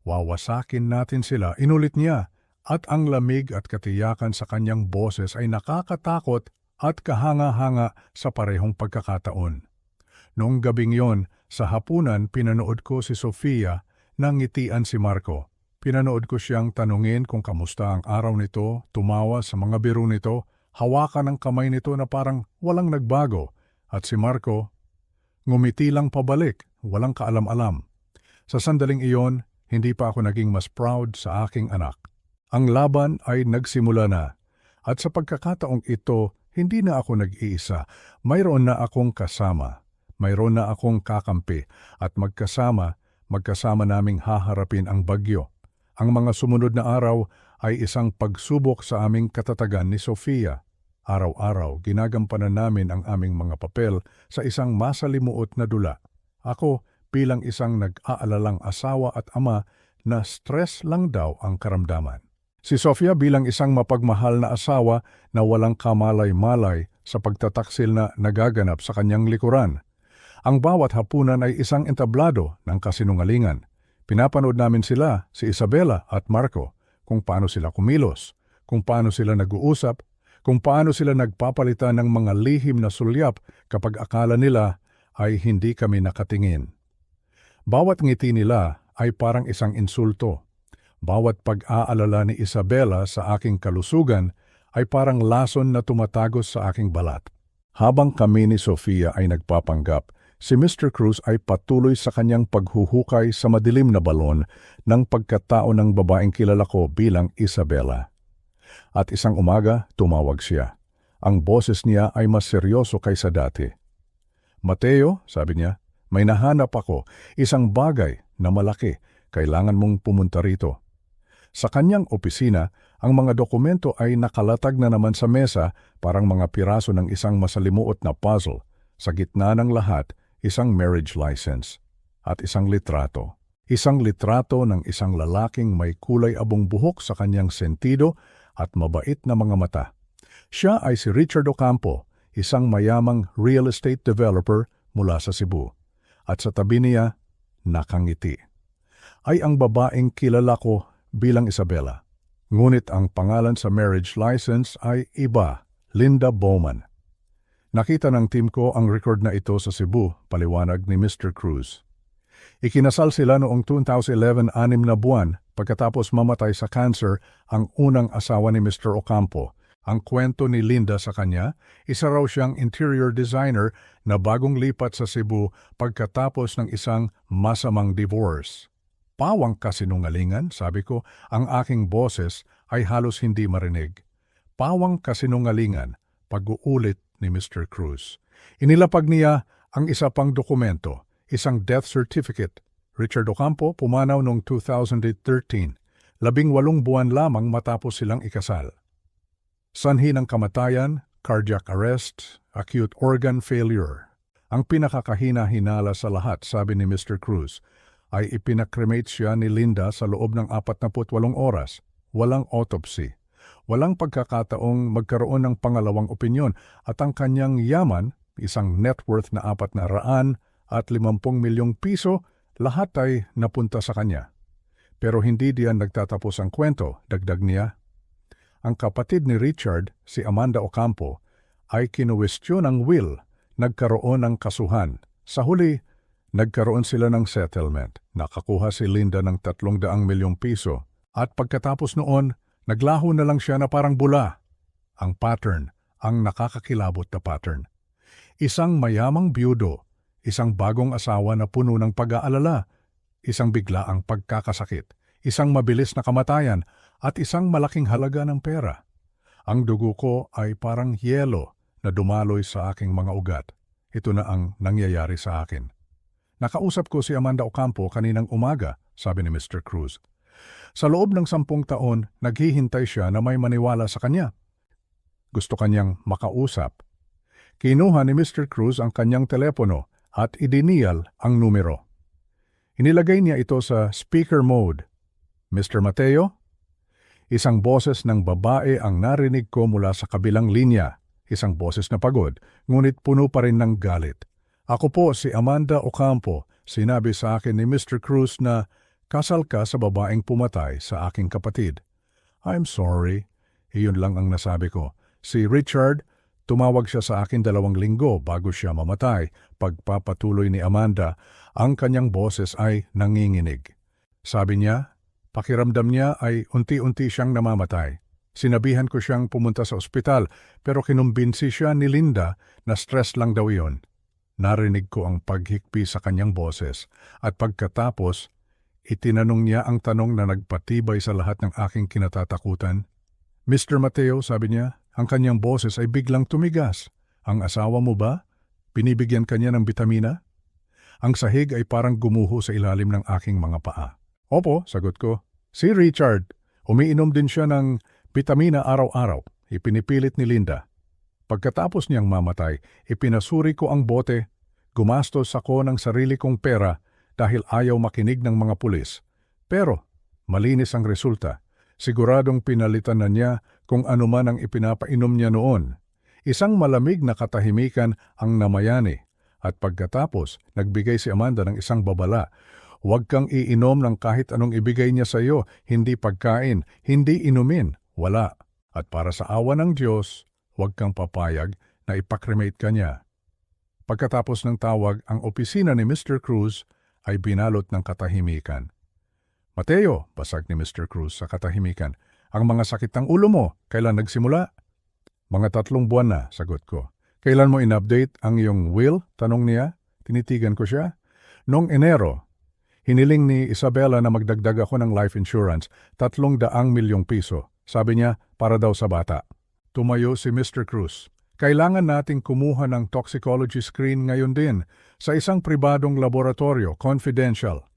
A: Wawasakin natin sila, inulit niya. At ang lamig at katiyakan sa kanyang boses ay nakakatakot at kahanga-hanga sa parehong pagkakataon. Noong gabing yon, sa hapunan pinanood ko si Sofia nang ngitian si Marco. Pinanood ko siyang tanungin kung kamusta ang araw nito, tumawa sa mga biro nito, hawakan ang kamay nito na parang walang nagbago. At si Marco, ngumiti lang pabalik, walang kaalam-alam. Sa sandaling iyon, hindi pa ako naging mas proud sa aking anak. Ang laban ay nagsimula na. At sa pagkakataong ito, hindi na ako nag-iisa. Mayroon na akong kasama. Mayroon na akong kakampi. At magkasama naming haharapin ang bagyo. Ang mga sumunod na araw ay isang pagsubok sa aming katatagan ni Sofia. Araw-araw, ginagampanan namin ang aming mga papel sa isang masalimuot na dula. Ako, bilang isang nag-aalalang asawa at ama na stress lang daw ang karamdaman. Si Sofia bilang isang mapagmahal na asawa na walang kamalay-malay sa pagtataksil na nagaganap sa kanyang likuran. Ang bawat hapunan ay isang entablado ng kasinungalingan. Pinapanood namin sila, si Isabela at Marco, kung paano sila kumilos, kung paano sila nag-uusap, kung paano sila nagpapalitan ng mga lihim na sulyap kapag akala nila ay hindi kami nakatingin. Bawat ngiti nila ay parang isang insulto. Bawat pag-aalala ni Isabela sa aking kalusugan ay parang lason na tumatagos sa aking balat. Habang kami ni Sofia ay nagpapanggap, si Mr. Cruz ay patuloy sa kanyang paghuhukay sa madilim na balon ng pagkatao ng babaeng kilala ko bilang Isabela. At isang umaga, tumawag siya. Ang boses niya ay mas seryoso kaysa dati. Mateo, sabi niya, may nahanap ako, isang bagay na malaki, kailangan mong pumunta rito. Sa kanyang opisina, ang mga dokumento ay nakalatag na naman sa mesa parang mga piraso ng isang masalimuot na puzzle. Sa gitna ng lahat, isang marriage license at isang litrato. Isang litrato ng isang lalaking may kulay abong buhok sa kanyang sentido at mabait na mga mata. Siya ay si Richard Ocampo, isang mayamang real estate developer mula sa Cebu. At sa tabi niya, nakangiti. Ay ang babaeng kilala ko bilang Isabela. Ngunit ang pangalan sa marriage license ay iba, Linda Bowman. Nakita ng team ko ang record na ito sa Cebu, paliwanag ni Mr. Cruz. Ikinasal sila noong 2011, 6 na buwan, pagkatapos mamatay sa cancer ang unang asawa ni Mr. Ocampo. Ang kwento ni Linda sa kanya, isa raw siyang interior designer na bagong lipat sa Cebu pagkatapos ng isang masamang divorce. Pawang kasinungalingan, sabi ko, ang aking boses ay halos hindi marinig. Pawang kasinungalingan, pag-uulit ni Mr. Cruz. Inilapag niya ang isa pang dokumento, isang death certificate. Richard Ocampo pumanaw noong 2013, 18 buwan lamang matapos silang ikasal. Sanhi ng kamatayan, cardiac arrest, acute organ failure. Ang pinakakahina-hinala sa lahat, sabi ni Mr. Cruz, ay ipinakremate siya ni Linda sa loob ng 48 oras. Walang autopsy. Walang pagkakataong magkaroon ng pangalawang opinyon at ang kanyang yaman, isang net worth na 450 milyong piso, lahat ay napunta sa kanya. Pero hindi diyan nagtatapos ang kwento, dagdag niya. Ang kapatid ni Richard, si Amanda Ocampo, ay kinuwestiyon ang will, nagkaroon ng kasuhan. Sa huli, nagkaroon sila ng settlement. Nakakuha si Linda ng 300 milyong piso. At pagkatapos noon, naglaho na lang siya na parang bula. Ang pattern, ang nakakakilabot na pattern. Isang mayamang byudo, isang bagong asawa na puno ng pag-aalala, isang biglaang pagkakasakit, isang mabilis na kamatayan, at isang malaking halaga ng pera. Ang dugo ko ay parang yelo na dumaloy sa aking mga ugat. Ito na ang nangyayari sa akin. Nakausap ko si Amanda Ocampo kaninang umaga, sabi ni Mr. Cruz. Sa loob ng 10 taon, naghihintay siya na may maniwala sa kanya. Gusto kanyang makausap. Kinuha ni Mr. Cruz ang kanyang telepono at idinial ang numero. Inilagay niya ito sa speaker mode. Mr. Mateo? Isang boses ng babae ang narinig ko mula sa kabilang linya. Isang boses na pagod, ngunit puno pa rin ng galit. Ako po si Amanda Ocampo. Sinabi sa akin ni Mr. Cruz na kasal ka sa babaeng pumatay sa aking kapatid. I'm sorry. Iyon lang ang nasabi ko. Si Richard, tumawag siya sa akin 2 linggo bago siya mamatay. Pagpapatuloy ni Amanda, ang kanyang boses ay nanginginig. Sabi niya, pakiramdam niya ay unti-unti siyang namamatay. Sinabihan ko siyang pumunta sa ospital pero kinumbinsi siya ni Linda na stress lang daw iyon. Narinig ko ang paghikpi sa kanyang boses at pagkatapos, itinanong niya ang tanong na nagpatibay sa lahat ng aking kinatatakutan. Mr. Mateo, sabi niya, ang kanyang boses ay biglang tumigas. Ang asawa mo ba? Binibigyan kanya ng bitamina? Ang sahig ay parang gumuho sa ilalim ng aking mga paa. Opo, sagot ko. Si Richard, umiinom din siya ng bitamina araw-araw. Ipinipilit ni Linda. Pagkatapos niyang mamatay, ipinasuri ko ang bote. Gumastos ako ng sarili kong pera dahil ayaw makinig ng mga pulis. Pero, malinis ang resulta. Siguradong pinalitan na niya kung ano man ang ipinapainom niya noon. Isang malamig na katahimikan ang namayani. At pagkatapos, nagbigay si Amanda ng isang babala. Huwag kang iinom ng kahit anong ibigay niya sa iyo, hindi pagkain, hindi inumin, wala. At para sa awa ng Diyos, huwag kang papayag na ipakremate ka niya. Pagkatapos ng tawag, ang opisina ni Mr. Cruz ay binalot ng katahimikan. Mateo, basag ni Mr. Cruz sa katahimikan, ang mga sakit ng ulo mo, kailan nagsimula? Mga 3 buwan na, sagot ko. Kailan mo in-update ang iyong will? Tanong niya. Tinitigan ko siya. Noong Enero, hiniling ni Isabela na magdagdag ako ng life insurance, 300 milyong piso. Sabi niya, para daw sa bata. Tumayo si Mr. Cruz. Kailangan nating kumuha ng toxicology screen ngayon din sa isang pribadong laboratorio, confidential.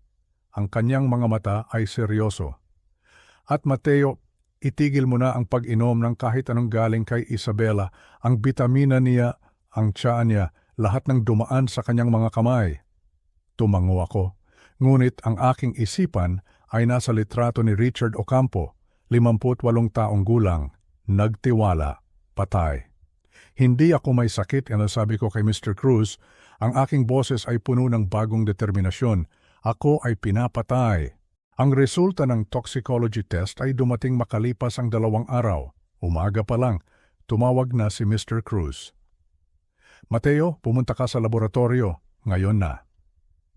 A: Ang kanyang mga mata ay seryoso. At Mateo, itigil mo na ang pag-inom ng kahit anong galing kay Isabela. Ang bitamina niya, ang tiyaan niya, lahat ng dumaan sa kanyang mga kamay. Tumango ako. Ngunit ang aking isipan ay nasa litrato ni Richard Ocampo, 58 taong gulang. Nagtiwala, patay. Hindi ako may sakit, sabi ko kay Mr. Cruz. Ang aking boses ay puno ng bagong determinasyon. Ako ay pinapatay. Ang resulta ng toxicology test ay dumating makalipas ang 2 araw. Umaga pa lang, tumawag na si Mr. Cruz. Mateo, pumunta ka sa laboratorio. Ngayon na.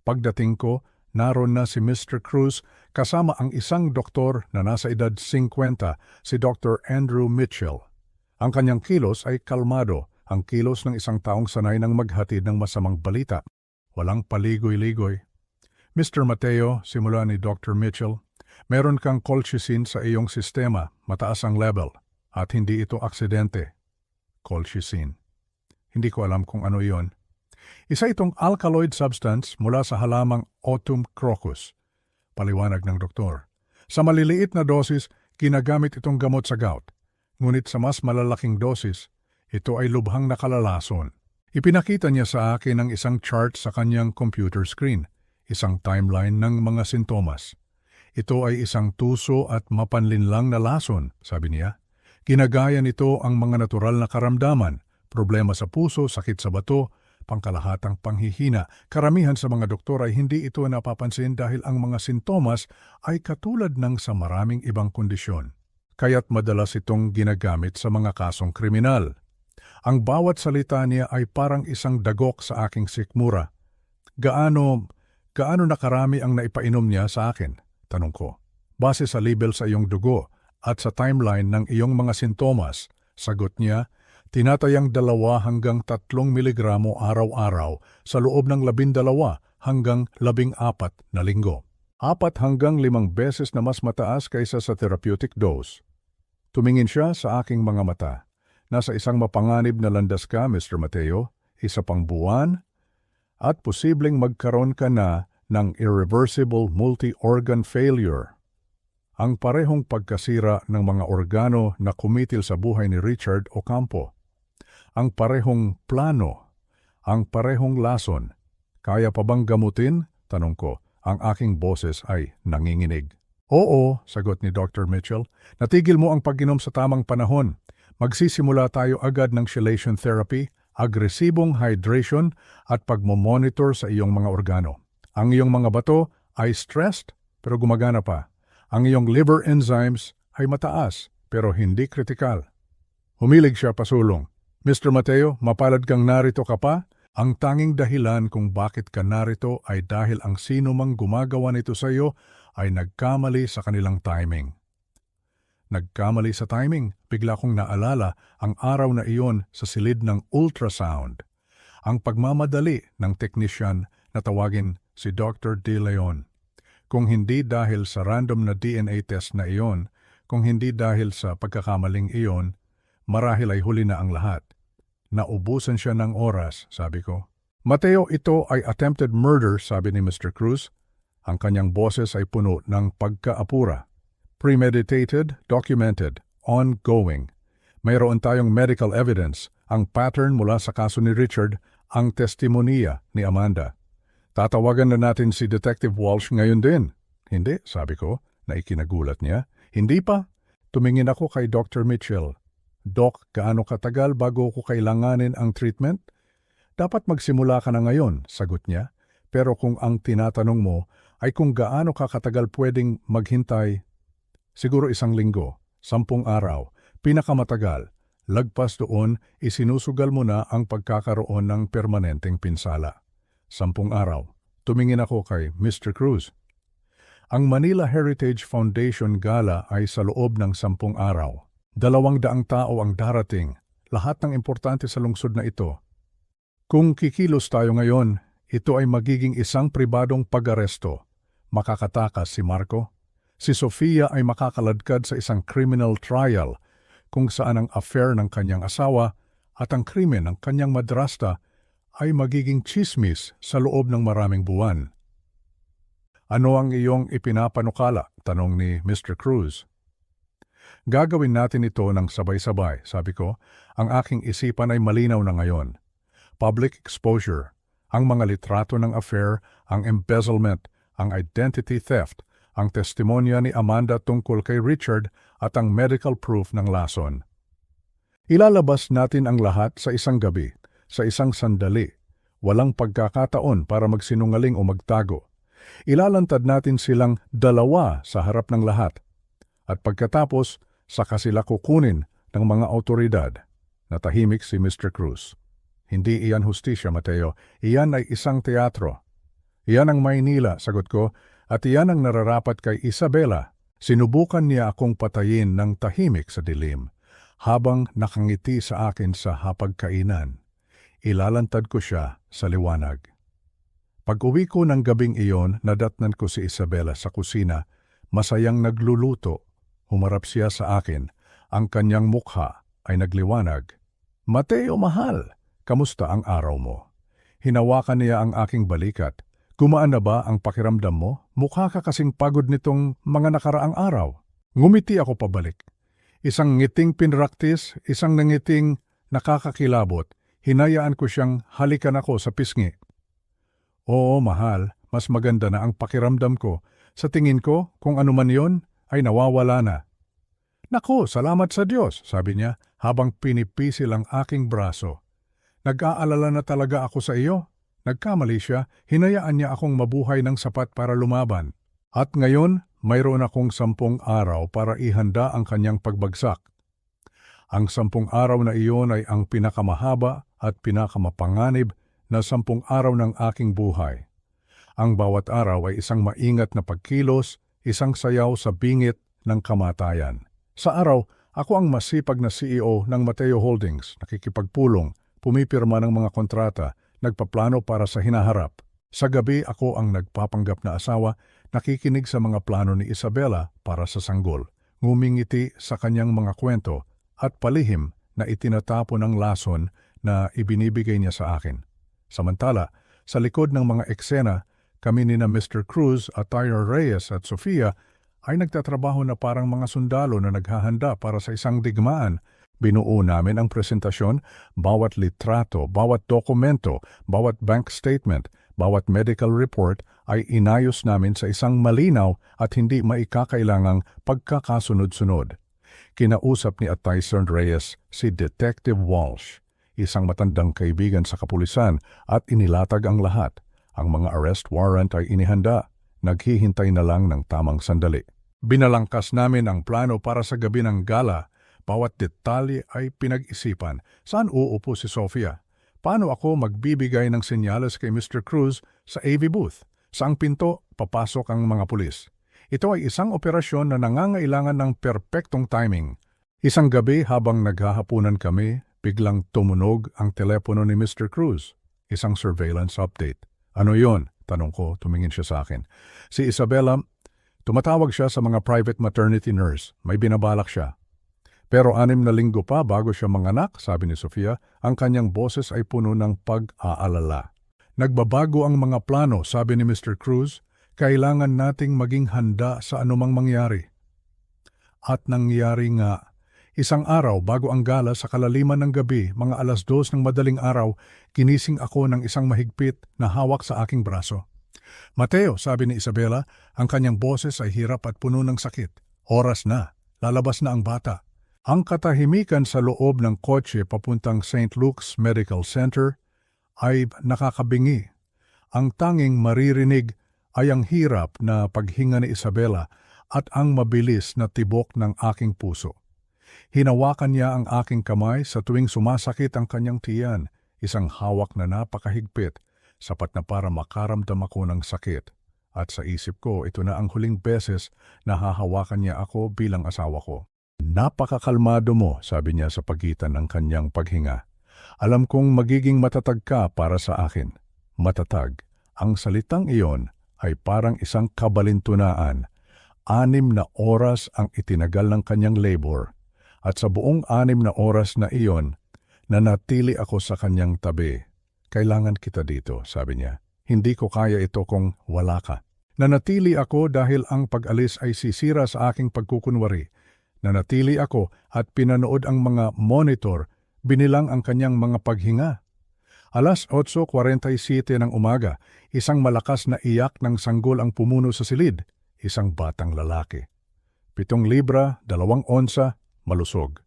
A: Pagdating ko, naroon na si Mr. Cruz kasama ang isang doktor na nasa edad 50, si Dr. Andrew Mitchell. Ang kanyang kilos ay kalmado, ang kilos ng isang taong sanay ng maghatid ng masamang balita. Walang paligoy-ligoy. Mr. Mateo, simula ni Dr. Mitchell, meron kang colchicine sa iyong sistema, mataas ang level, at hindi ito aksidente. Colchicine. Hindi ko alam kung ano iyon. Isa itong alkaloid substance mula sa halamang Autumn crocus. Paliwanag ng doktor. Sa maliliit na dosis, ginagamit itong gamot sa gout. Ngunit sa mas malalaking dosis, ito ay lubhang nakalalason. Ipinakita niya sa akin ang isang chart sa kanyang computer screen, isang timeline ng mga sintomas. Ito ay isang tuso at mapanlinlang na lason, sabi niya. Ginagaya nito ang mga natural na karamdaman, problema sa puso, sakit sa bato, pangkalahatang panghihina. Karamihan sa mga doktor ay hindi ito napapansin dahil ang mga sintomas ay katulad ng sa maraming ibang kondisyon. Kaya't madalas itong ginagamit sa mga kasong kriminal. Ang bawat salita niya ay parang isang dagok sa aking sikmura. Gaano nakarami ang naipainom niya sa akin? Tanong ko. Base sa label sa iyong dugo at sa timeline ng iyong mga sintomas, sagot niya, tinatayang 2 hanggang 3 miligramo araw-araw sa loob ng 12 hanggang 14 na linggo. 4 hanggang 5 beses na mas mataas kaysa sa therapeutic dose. Tumingin siya sa aking mga mata. Nasa isang mapanganib na landas ka, Mr. Mateo, isa pang buwan, at posibleng magkaroon ka na ng irreversible multi-organ failure. Ang parehong pagkasira ng mga organo na kumitil sa buhay ni Richard Ocampo. Ang parehong plano, ang parehong lason. Kaya pa bang gamutin? Tanong ko. Ang aking boses ay nanginginig. Oo, sagot ni Dr. Mitchell. Natigil mo ang pag-inom sa tamang panahon. Magsisimula tayo agad ng chelation therapy, agresibong hydration at pagmomonitor sa iyong mga organo. Ang iyong mga bato ay stressed pero gumagana pa. Ang iyong liver enzymes ay mataas pero hindi kritikal. Humilig siya pasulong. Mr. Mateo, mapalad kang narito ka pa? Ang tanging dahilan kung bakit ka narito ay dahil ang sino mang gumagawa nito sa iyo ay nagkamali sa kanilang timing. Nagkamali sa timing, bigla kong naalala ang araw na iyon sa silid ng ultrasound. Ang pagmamadali ng technician na tawagin si Dr. De Leon. Kung hindi dahil sa random na DNA test na iyon, kung hindi dahil sa pagkakamaling iyon, marahil ay huli na ang lahat. Naubusan siya ng oras, sabi ko. Mateo, ito ay attempted murder, sabi ni Mr. Cruz. Ang kanyang boses ay puno ng pagkaapura. Premeditated, documented, ongoing. Mayroon tayong medical evidence, ang pattern mula sa kaso ni Richard, ang testimonya ni Amanda. Tatawagan na natin si Detective Walsh ngayon din. Hindi, sabi ko, na ikinagulat niya. Hindi pa. Tumingin ako kay Dr. Mitchell. Doc, gaano katagal bago ko kailanganin ang treatment? Dapat magsimula ka na ngayon, sagot niya. Pero kung ang tinatanong mo ay kung gaano ka katagal pwedeng maghintay, siguro 1 linggo, 10 araw, pinakamatagal. Lagpas doon, isinusugal mo na ang pagkakaroon ng permanenteng pinsala. 10 araw. Tumingin ako kay Mr. Cruz. Ang Manila Heritage Foundation Gala ay sa loob ng 10 araw. 200 tao ang darating, lahat ng importante sa lungsod na ito. Kung kikilos tayo ngayon, ito ay magiging isang pribadong pag-aresto. Makakatakas si Marco. Si Sofia ay makakaladkad sa isang criminal trial kung saan ang affair ng kanyang asawa at ang krimen ng kanyang madrasta ay magiging chismis sa loob ng maraming buwan. Ano ang iyong ipinapanukala? Tanong ni Mr. Cruz. Gagawin natin ito ng sabay-sabay, sabi ko. Ang aking isipan ay malinaw na ngayon. Public exposure, ang mga litrato ng affair, ang embezzlement, ang identity theft, ang testimonya ni Amanda tungkol kay Richard at ang medical proof ng lason. Ilalabas natin ang lahat sa isang gabi, sa isang sandali. Walang pagkakataon para magsinungaling o magtago. Ilalantad natin silang 2 sa harap ng lahat. At pagkatapos, saka sila kukunin ng mga autoridad. Natahimik si Mr. Cruz. Hindi iyan hustisya, Mateo. Iyan ay isang teatro. Iyan ang Maynila, sagot ko, at iyan ang nararapat kay Isabela. Sinubukan niya akong patayin ng tahimik sa dilim, habang nakangiti sa akin sa hapagkainan. Ilalantad ko siya sa liwanag. Pag-uwi ko ng gabing iyon, nadatnan ko si Isabela sa kusina, masayang nagluluto. Humarap siya sa akin. Ang kanyang mukha ay nagliwanag. "Mateo, mahal, kamusta ang araw mo?" Hinawakan niya ang aking balikat. "Gumaan na ba ang pakiramdam mo? Mukha ka kasing pagod nitong mga nakaraang araw." Ngumiti ako pabalik. Isang ngiting pinraktis, isang nangiting nakakakilabot. Hinayaan ko siyang halikan ako sa pisngi. "Oo, mahal, mas maganda na ang pakiramdam ko. Sa tingin ko, kung ano man yon, ay nawawala na." "Naku, salamat sa Diyos," sabi niya habang pinipisil ang aking braso. "Nag-aalala na talaga ako sa iyo." Nagkamali siya, hinayaan niya akong mabuhay ng sapat para lumaban. At ngayon, mayroon akong 10 araw para ihanda ang kanyang pagbagsak. Ang 10 araw na iyon ay ang pinakamahaba at pinakamapanganib na 10 araw ng aking buhay. Ang bawat araw ay isang maingat na pagkilos, isang sayaw sa bingit ng kamatayan. Sa araw, ako ang masipag na CEO ng Mateo Holdings, nakikipagpulong, pumipirma ng mga kontrata, nagpaplano para sa hinaharap. Sa gabi, ako ang nagpapanggap na asawa, nakikinig sa mga plano ni Isabela para sa sanggol, ngumingiti sa kanyang mga kwento at palihim na itinatapon ng lason na ibinibigay niya sa akin. Samantala, sa likod ng mga eksena, kami ni na Mr. Cruz at Tyler Reyes at Sofia ay nagtatrabaho na parang mga sundalo na naghahanda para sa isang digmaan. Binuo namin ang presentasyon, bawat litrato, bawat dokumento, bawat bank statement, bawat medical report ay inayos namin sa isang malinaw at hindi maikakailangang pagkakasunod-sunod. Kinausap ni Tyson Reyes si Detective Walsh, isang matandang kaibigan sa kapulisan, at inilatag ang lahat. Ang mga arrest warrant ay inihanda, naghihintay na lang ng tamang sandali. Binalangkas namin ang plano para sa gabi ng gala. Bawat detalye ay pinag-isipan. Saan uupo si Sofia? Paano ako magbibigay ng senyales kay Mr. Cruz sa AV booth? Saang pinto papasok ang mga pulis? Ito ay isang operasyon na nangangailangan ng perpektong timing. Isang gabi habang naghahapunan kami, biglang tumunog ang telepono ni Mr. Cruz. Isang surveillance update. "Ano yon?" tanong ko, tumingin siya sa akin. Si Isabela, tumatawag siya sa mga private maternity nurse. May binabalak siya. Pero 6 na linggo pa bago siya manganak, sabi ni Sofia, ang kanyang boses ay puno ng pag-aalala. "Nagbabago ang mga plano," sabi ni Mr. Cruz. "Kailangan nating maging handa sa anumang mangyari." At nangyari nga. Isang araw bago ang gala sa kalaliman ng gabi, mga 2:00 ng madaling araw, ginising ako ng isang mahigpit na hawak sa aking braso. "Mateo," sabi ni Isabela, ang kanyang boses ay hirap at puno ng sakit. "Oras na. Lalabas na ang bata." Ang katahimikan sa loob ng kotse papuntang St. Luke's Medical Center ay nakakabingi. Ang tanging maririnig ay ang hirap na paghinga ni Isabela at ang mabilis na tibok ng aking puso. Hinawakan niya ang aking kamay sa tuwing sumasakit ang kanyang tiyan, isang hawak na napakahigpit, sapat na para makaramdam ako ng sakit. At sa isip ko, ito na ang huling beses na hahawakan niya ako bilang asawa ko. "Napakakalmado mo," sabi niya sa pagitan ng kanyang paghinga. "Alam kong magiging matatag ka para sa akin." Matatag. Ang salitang iyon ay parang isang kabalintunaan. 6 na oras ang itinagal ng kanyang labor. At sa buong 6 na oras na iyon, nanatili ako sa kanyang tabi. "Kailangan kita dito," sabi niya. "Hindi ko kaya ito kung wala ka." Nanatili ako dahil ang pag-alis ay sisira sa aking pagkukunwari. Nanatili ako at pinanood ang mga monitor, binilang ang kanyang mga paghinga. 8:47 ng umaga, isang malakas na iyak ng sanggol ang pumuno sa silid, isang batang lalaki. 7 libra, 2 onsa, malusog.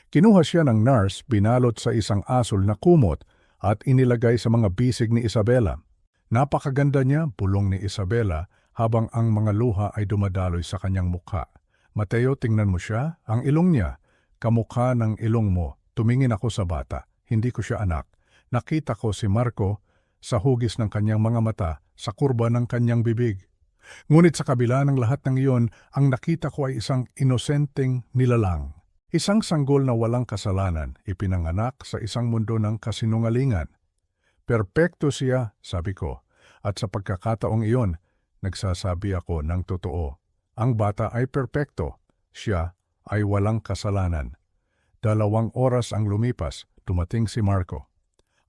A: Kinuha siya ng nurse, binalot sa isang asul na kumot at inilagay sa mga bisig ni Isabela. Napakaganda niya, bulong ni Isabela habang ang mga luha ay dumadaloy sa kanyang mukha. "Mateo, tingnan mo siya, ang ilong niya. Kamukha ng ilong mo." Tumingin ako sa bata. Hindi ko siya anak. Nakita ko si Marco sa hugis ng kanyang mga mata, sa kurba ng kanyang bibig. Ngunit sa kabila ng lahat ng iyon, ang nakita ko ay isang inosenteng nilalang. Isang sanggol na walang kasalanan, ipinanganak sa isang mundo ng kasinungalingan. "Perpekto siya," sabi ko. At sa pagkakataong iyon, nagsasabi ako ng totoo. Ang bata ay perpekto. Siya ay walang kasalanan. 2 oras ang lumipas, dumating si Marco.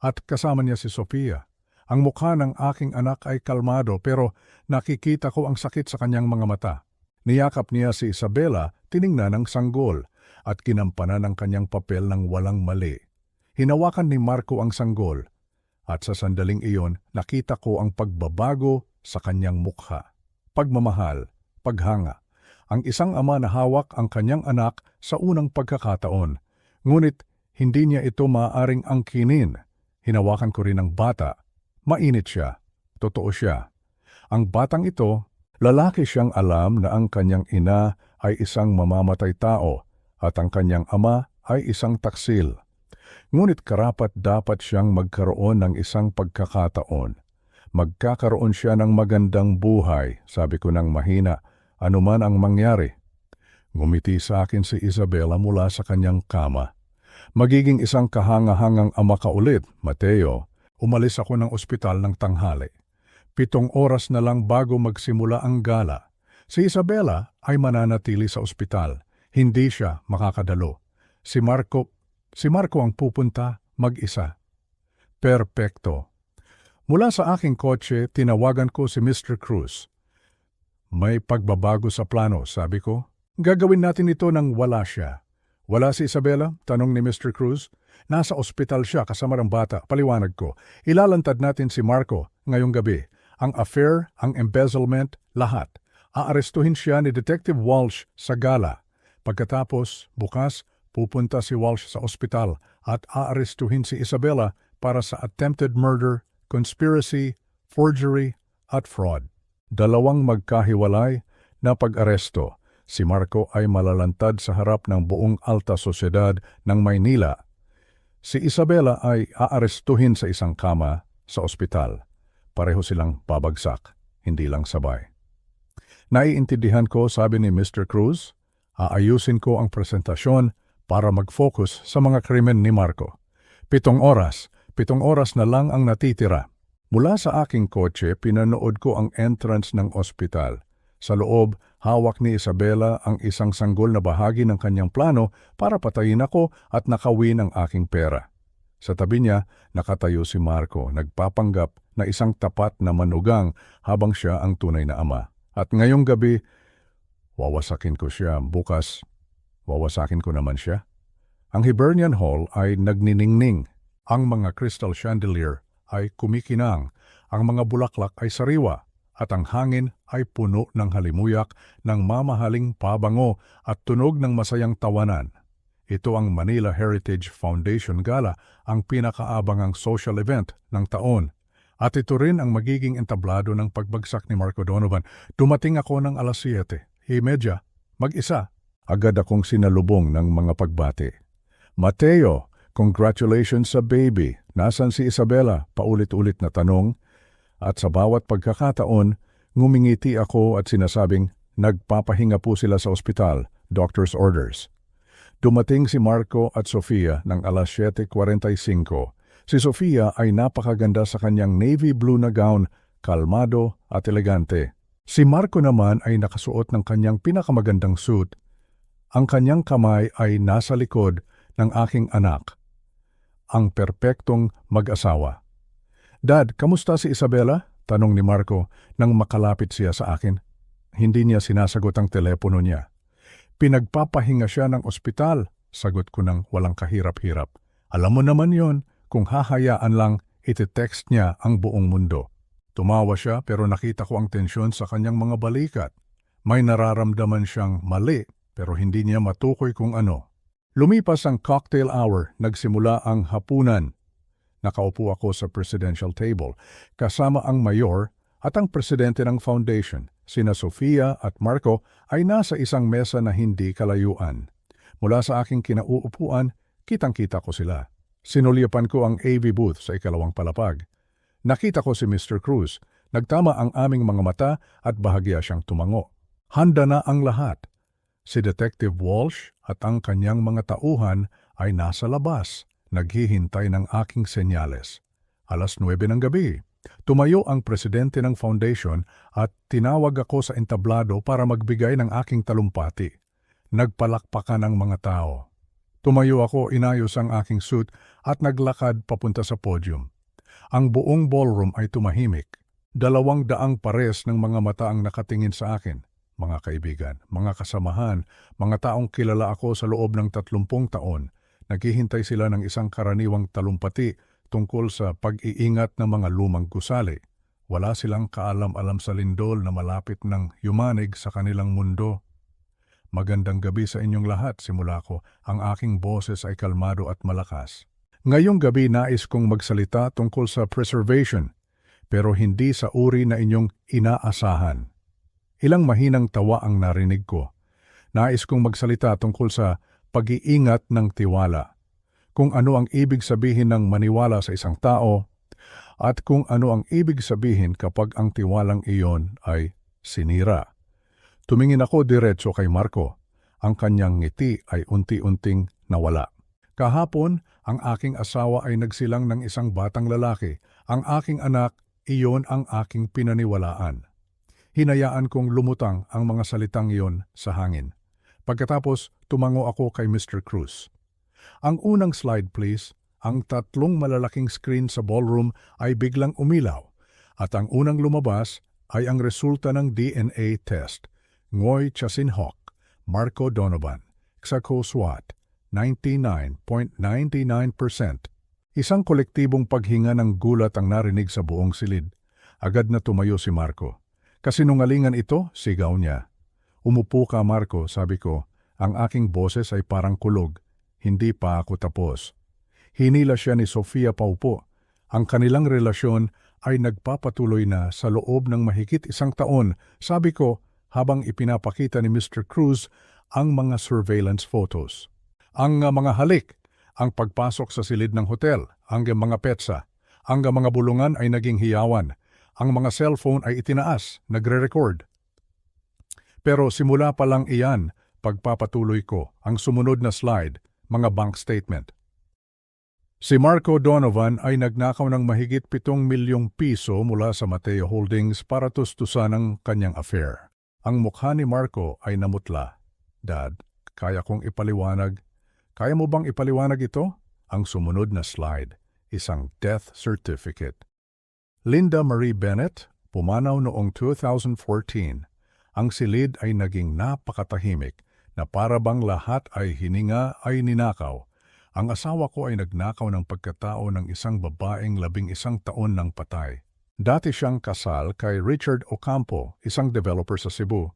A: At kasama niya si Sofia. Ang mukha ng aking anak ay kalmado pero nakikita ko ang sakit sa kanyang mga mata. Niyakap niya si Isabela, tiningnan ng sanggol at kinampanan ang kanyang papel ng walang mali. Hinawakan ni Marco ang sanggol at sa sandaling iyon nakita ko ang pagbabago sa kanyang mukha. Pagmamahal, paghanga. Ang isang ama na hawak ang kanyang anak sa unang pagkakataon. Ngunit hindi niya ito maaaring angkinin. Hinawakan ko rin ang bata. Mainit siya. Totoo siya. Ang batang ito, lalaki siyang alam na ang kanyang ina ay isang mamamatay tao at ang kanyang ama ay isang taksil. Ngunit karapat-dapat siyang magkaroon ng isang pagkakataon. Magkakaroon siya ng magandang buhay, sabi ko ng mahina, anuman ang mangyari. Ngumiti sa akin si Isabela mula sa kanyang kama. Magiging isang kahanga-hangang ama ka ulit, Mateo. Umalis ako ng ospital ng tanghali. 7 oras na lang bago magsimula ang gala. Si Isabela ay mananatili sa ospital. Hindi siya makakadalo. Si Marco ang pupunta mag-isa. Perpekto. Mula sa aking kotse, tinawagan ko si Mr. Cruz. May pagbabago sa plano, sabi ko. Gagawin natin ito nang wala siya. Wala si Isabela? Tanong ni Mr. Cruz. Nasa ospital siya kasama ng bata, paliwanag ko. Ilalantad natin si Marco ngayong gabi. Ang affair, ang embezzlement, lahat. Aarestuhin siya ni Detective Walsh sa gala. Pagkatapos, bukas, pupunta si Walsh sa ospital at aarestuhin si Isabela para sa attempted murder, conspiracy, forgery, at fraud. 2 magkahiwalay na pag-aresto. Si Marco ay malalantad sa harap ng buong alta sosyedad ng Maynila. Si Isabela ay aarestuhin sa isang kama sa ospital. Pareho silang babagsak, hindi lang sabay. Naiintindihan ko, sabi ni Mr. Cruz, aayusin ko ang presentasyon para mag-focus sa mga krimen ni Marco. 7 oras na lang ang natitira. Mula sa aking kotse, pinanood ko ang entrance ng ospital. Sa loob, hawak ni Isabela ang isang sanggol na bahagi ng kanyang plano para patayin ako at nakawin ang aking pera. Sa tabi niya, nakatayo si Marco, nagpapanggap na isang tapat na manugang habang siya ang tunay na ama. At ngayong gabi, wawasakin ko siya. Bukas, wawasakin ko naman siya. Ang Hibernian Hall ay nagniningning. Ang mga crystal chandelier ay kumikinang. Ang mga bulaklak ay sariwa. At ang hangin ay puno ng halimuyak ng mamahaling pabango at tunog ng masayang tawanan. Ito ang Manila Heritage Foundation Gala, ang pinakaabangang social event ng taon. At ito rin ang magiging entablado ng pagbagsak ni Marco Donovan. Dumating ako ng 7:30, mag-isa. Agad akong sinalubong ng mga pagbati. Mateo, congratulations sa baby. Nasaan si Isabela? Paulit-ulit na tanong. At sa bawat pagkakataon, ngumingiti ako at sinasabing, nagpapahinga po sila sa ospital, doctor's orders. Dumating si Marco at Sofia ng 7:45. Si Sofia ay napakaganda sa kanyang navy blue na gown, kalmado at elegante. Si Marco naman ay nakasuot ng kanyang pinakamagandang suit. Ang kanyang kamay ay nasa likod ng aking anak, ang perpektong mag-asawa. Dad, kamusta si Isabela? Tanong ni Marco nang makalapit siya sa akin. Hindi niya sinasagot ang telepono niya. Pinagpapahinga siya ng ospital, sagot ko ng walang kahirap-hirap. Alam mo naman yon, kung hahayaan lang, iti-text niya ang buong mundo. Tumawa siya pero nakita ko ang tensyon sa kanyang mga balikat. May nararamdaman siyang mali pero hindi niya matukoy kung ano. Lumipas ang cocktail hour, nagsimula ang hapunan. Nakaupo ako sa presidential table, kasama ang mayor at ang presidente ng foundation. Sina Sofia at Marco ay nasa isang mesa na hindi kalayuan. Mula sa aking kinauupuan, kitang-kita ko sila. Sinulyapan ko ang AV booth sa ikalawang palapag. Nakita ko si Mr. Cruz. Nagtama ang aming mga mata at bahagya siyang tumango. Handa na ang lahat. Si Detective Walsh at ang kanyang mga tauhan ay nasa labas. Naghihintay ng aking senyales. 9:00 ng gabi. Tumayo ang presidente ng foundation at tinawag ako sa entablado para magbigay ng aking talumpati. Nagpalakpakan ang mga tao. Tumayo ako, inayos ang aking suit at naglakad papunta sa podium. Ang buong ballroom ay tumahimik. 200 pares ng mga mata ang nakatingin sa akin. Mga kaibigan, mga kasamahan, mga taong kilala ako sa loob ng 30 taon. Naghihintay sila ng isang karaniwang talumpati tungkol sa pag-iingat ng mga lumang gusali. Wala silang kaalam-alam sa lindol na malapit ng yumanig sa kanilang mundo. Magandang gabi sa inyong lahat, simula ko. Ang aking boses ay kalmado at malakas. Ngayong gabi nais kong magsalita tungkol sa preservation, pero hindi sa uri na inyong inaasahan. Ilang mahinang tawa ang narinig ko. Nais kong magsalita tungkol sa pag-iingat ng tiwala. Kung ano ang ibig sabihin ng maniwala sa isang tao at kung ano ang ibig sabihin kapag ang tiwalang iyon ay sinira. Tumingin ako diretso kay Marco. Ang kanyang ngiti ay unti-unting nawala. Kahapon, ang aking asawa ay nagsilang ng isang batang lalaki. Ang aking anak, iyon ang aking pinaniwalaan. Hinayaan kong lumutang ang mga salitang iyon sa hangin. Pagkatapos, tumango ako kay Mr. Cruz. Ang unang slide please. Ang 3 malalaking screen sa ballroom ay biglang umilaw at ang unang lumabas ay ang resulta ng DNA test. Ngoy Chasinhoc, Marco Donovan, Xaco SWAT, 99.99%. Isang kolektibong paghinga ng gulat ang narinig sa buong silid. Agad na tumayo si Marco. Kasinungalingan ito, sigaw niya. Umupo ka Marco, sabi ko. Ang aking boses ay parang kulog. Hindi pa ako tapos. Hinila siya ni Sofia paupo. Ang kanilang relasyon ay nagpapatuloy na sa loob ng mahigit 1 taon, sabi ko habang ipinapakita ni Mr. Cruz ang mga surveillance photos. Ang mga halik, ang pagpasok sa silid ng hotel, ang mga petsa, ang mga bulungan ay naging hiyawan, ang mga cellphone ay itinaas, nagre-record. Pero simula pa lang iyan, pagpapatuloy ko ang sumunod na slide, mga bank statement. Si Marco Donovan ay nagnakaw ng mahigit 7 milyong piso mula sa Mateo Holdings para tustusan ang kanyang affair. Ang mukha ni Marco ay namutla. Dad, kaya kong ipaliwanag. Kaya mo bang ipaliwanag ito? Ang sumunod na slide, isang death certificate. Linda Marie Bennett, pumanaw noong 2014. Ang silid ay naging napakatahimik na para bang lahat ay hininga ay ninakaw. Ang asawa ko ay nagnakaw ng pagkatao ng isang babaeng 11 taon ng patay. Dati siyang kasal kay Richard Ocampo, isang developer sa Cebu.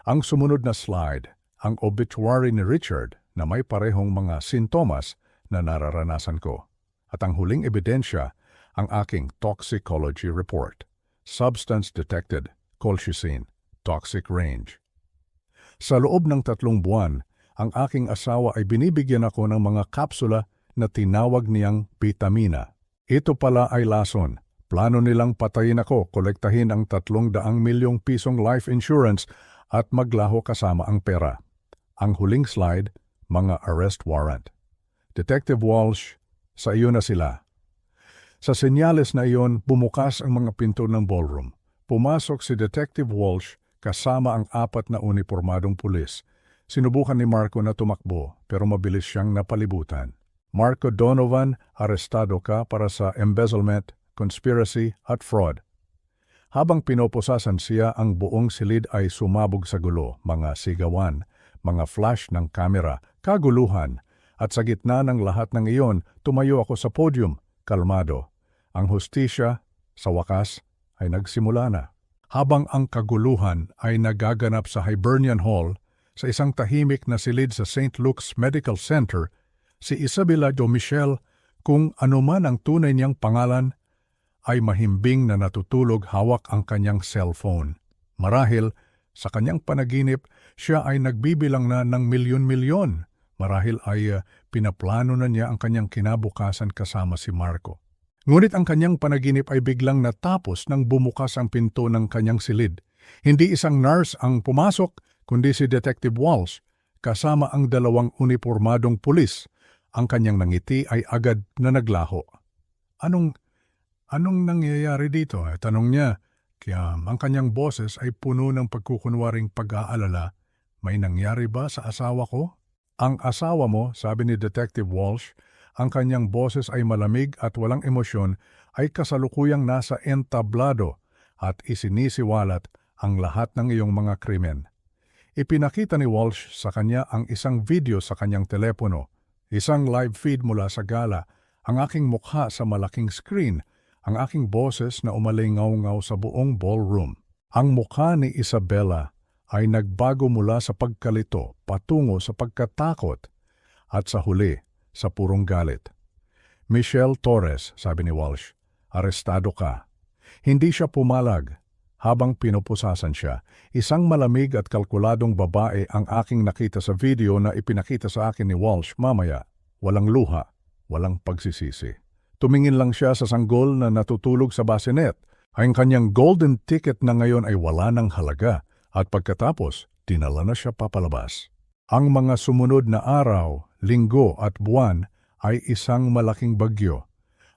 A: Ang sumunod na slide, ang obituary ni Richard na may parehong mga sintomas na nararanasan ko. At ang huling ebidensya, ang aking toxicology report. Substance detected, colchicine, toxic range. Sa loob ng 3 buwan, ang aking asawa ay binibigyan ako ng mga kapsula na tinawag niyang vitamina. Ito pala ay lason. Plano nilang patayin ako, kolektahin ang 300 milyong pisong life insurance at maglaho kasama ang pera. Ang huling slide, mga arrest warrant. Detective Walsh, sa iyo na sila. Sa senyales na iyon, bumukas ang mga pinto ng ballroom. Pumasok si Detective Walsh kasama ang 4 na unipormadong pulis. Sinubukan ni Marco na tumakbo pero mabilis siyang napalibutan. Marco Donovan, arestado ka para sa embezzlement, conspiracy at fraud. Habang pinoposasan siya, ang buong silid ay sumabog sa gulo, mga sigawan, mga flash ng kamera, kaguluhan. At sa gitna ng lahat ng iyon, tumayo ako sa podium, kalmado. Ang hustisya, sa wakas, ay nagsimula na. Habang ang kaguluhan ay nagaganap sa Hibernian Hall, sa isang tahimik na silid sa St. Luke's Medical Center, si Isabela Domichel, kung anuman ang tunay niyang pangalan, ay mahimbing na natutulog hawak ang kanyang cellphone. Marahil, sa kanyang panaginip, siya ay nagbibilang na ng milyon-milyon. Marahil ay pinaplano na niya ang kanyang kinabukasan kasama si Marco. Ngunit ang kanyang panaginip ay biglang natapos nang bumukas ang pinto ng kanyang silid. Hindi isang nurse ang pumasok, kundi si Detective Walsh, kasama ang 2 unipormadong pulis. Ang kanyang nangiti ay agad na naglaho. Anong Anong nangyayari dito? Tanong niya. Kaya ang kanyang boses ay puno ng pagkukunwaring pag-aalala. May nangyari ba sa asawa ko? Ang asawa mo, sabi ni Detective Walsh, ang kanyang boses ay malamig at walang emosyon, ay kasalukuyang nasa entablado at isinisiwalat ang lahat ng iyong mga krimen. Ipinakita ni Walsh sa kanya ang isang video sa kanyang telepono, isang live feed mula sa gala, ang aking mukha sa malaking screen, ang aking boses na umalingaw-ngaw sa buong ballroom. Ang mukha ni Isabella ay nagbago mula sa pagkalito patungo sa pagkatakot at sa huli sa purong galit. Michelle Torres, sabi ni Walsh, arestado ka. Hindi siya pumalag. Habang pinupusasan siya, isang malamig at kalkuladong babae ang aking nakita sa video na ipinakita sa akin ni Walsh mamaya. Walang luha, walang pagsisisi. Tumingin lang siya sa sanggol na natutulog sa bassinet. Ang kanyang golden ticket na ngayon ay wala ng halaga at pagkatapos, dinala na siya papalabas. Ang mga sumunod na araw, linggo at buwan ay isang malaking bagyo.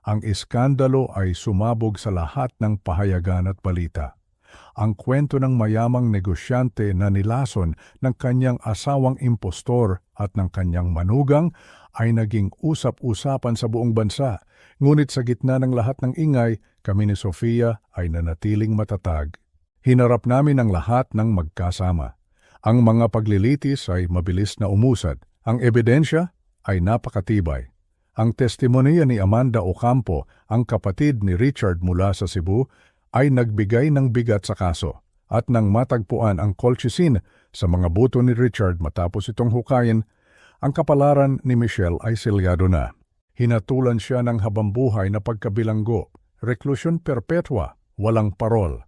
A: Ang iskandalo ay sumabog sa lahat ng pahayagan at balita. Ang kwento ng mayamang negosyante na nilason ng kanyang asawang impostor at ng kanyang manugang ay naging usap-usapan sa buong bansa. Ngunit sa gitna ng lahat ng ingay, kami ni Sofia ay nanatiling matatag. Hinarap namin ang lahat ng magkasama. Ang mga paglilitis ay mabilis na umusad. Ang ebidensya ay napakatibay. Ang testimonya ni Amanda Ocampo, ang kapatid ni Richard mula sa Cebu, ay nagbigay ng bigat sa kaso at nang matagpuan ang colchicine sa mga buto ni Richard matapos itong hukayin, ang kapalaran ni Michelle ay selyado na. Hinatulan siya ng habambuhay na pagkabilanggo, reklusyon perpetua, walang parol.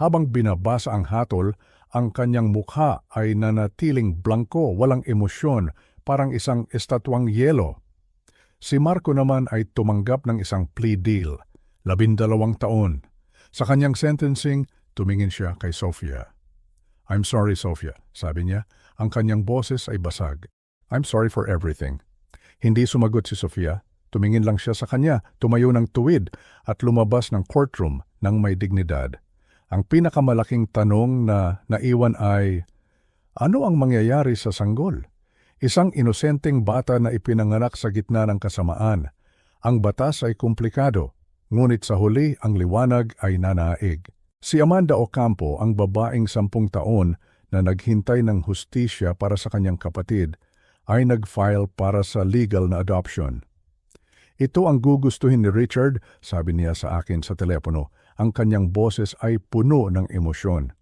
A: Habang binabasa ang hatol, ang kanyang mukha ay nanatiling blanko, walang emosyon, parang isang estatwang yelo. Si Marco naman ay tumanggap ng isang plea deal, 12 taon. Sa kanyang sentencing, tumingin siya kay Sofia. I'm sorry, Sofia, sabi niya. Ang kanyang boses ay basag. I'm sorry for everything. Hindi sumagot si Sofia. Tumingin lang siya sa kanya, tumayo ng tuwid at lumabas ng courtroom ng may dignidad. Ang pinakamalaking tanong na naiwan ay, ano ang mangyayari sa sanggol? Isang inosenteng bata na ipinanganak sa gitna ng kasamaan. Ang batas ay komplikado. Ngunit sa huli, ang liwanag ay nanaig. Si Amanda Ocampo, ang babaeng 10 taon na naghintay ng hustisya para sa kanyang kapatid, ay nag-file para sa legal na adoption. Ito ang gugustuhin ni Richard, sabi niya sa akin sa telepono. Ang kanyang boses ay puno ng emosyon.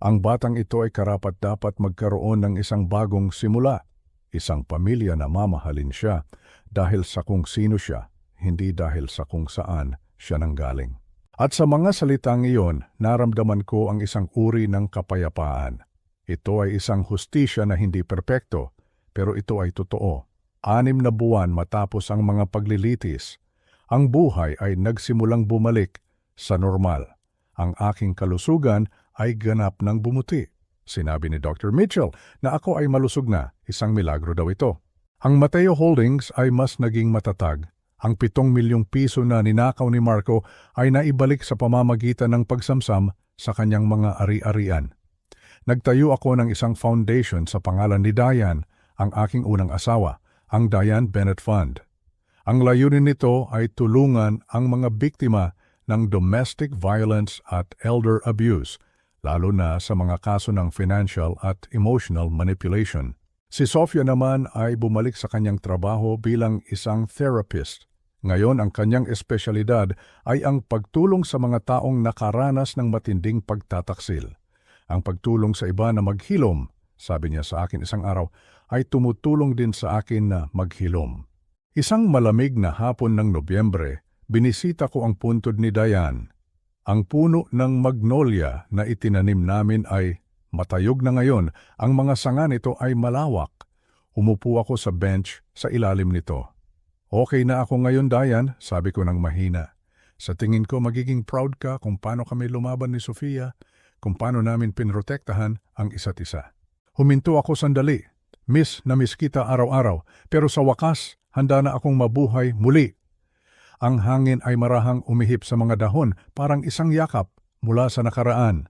A: Ang batang ito ay karapat-dapat magkaroon ng isang bagong simula, isang pamilya na mamahalin siya dahil sa kung sino siya, hindi dahil sa kung saan siya nanggaling. At sa mga salitang iyon, naramdaman ko ang isang uri ng kapayapaan. Ito ay isang hustisya na hindi perpekto, pero ito ay totoo. 6 na buwan matapos ang mga paglilitis, ang buhay ay nagsimulang bumalik sa normal. Ang aking kalusugan ay ganap ng bumuti. Sinabi ni Dr. Mitchell na ako ay malusog na, isang milagro daw ito. Ang Mateo Holdings ay mas naging matatag. Ang 7 milyong piso na ninakaw ni Marco ay naibalik sa pamamagitan ng pagsamsam sa kanyang mga ari-arian. Nagtayo ako ng isang foundation sa pangalan ni Diane, ang aking unang asawa, ang Diane Bennett Fund. Ang layunin nito ay tulungan ang mga biktima ng domestic violence at elder abuse, lalo na sa mga kaso ng financial at emotional manipulation. Si Sofia naman ay bumalik sa kanyang trabaho bilang isang therapist. Ngayon ang kanyang espesyalidad ay ang pagtulong sa mga taong nakaranas ng matinding pagtataksil. Ang pagtulong sa iba na maghilom, sabi niya sa akin isang araw, ay tumutulong din sa akin na maghilom. Isang malamig na hapon ng Nobyembre, binisita ko ang puntod ni Diane. Ang puno ng magnolia na itinanim namin ay matayog na ngayon, ang mga sanga nito ay malawak. Umupo ako sa bench sa ilalim nito. Okay na ako ngayon, Diane, sabi ko ng mahina. Sa tingin ko magiging proud ka kung paano kami lumaban ni Sofia, kung paano namin pinrotektahan ang isa't isa. Huminto ako sandali. Miss na miss kita araw-araw, pero sa wakas, handa na akong mabuhay muli. Ang hangin ay marahang umihip sa mga dahon parang isang yakap mula sa nakaraan.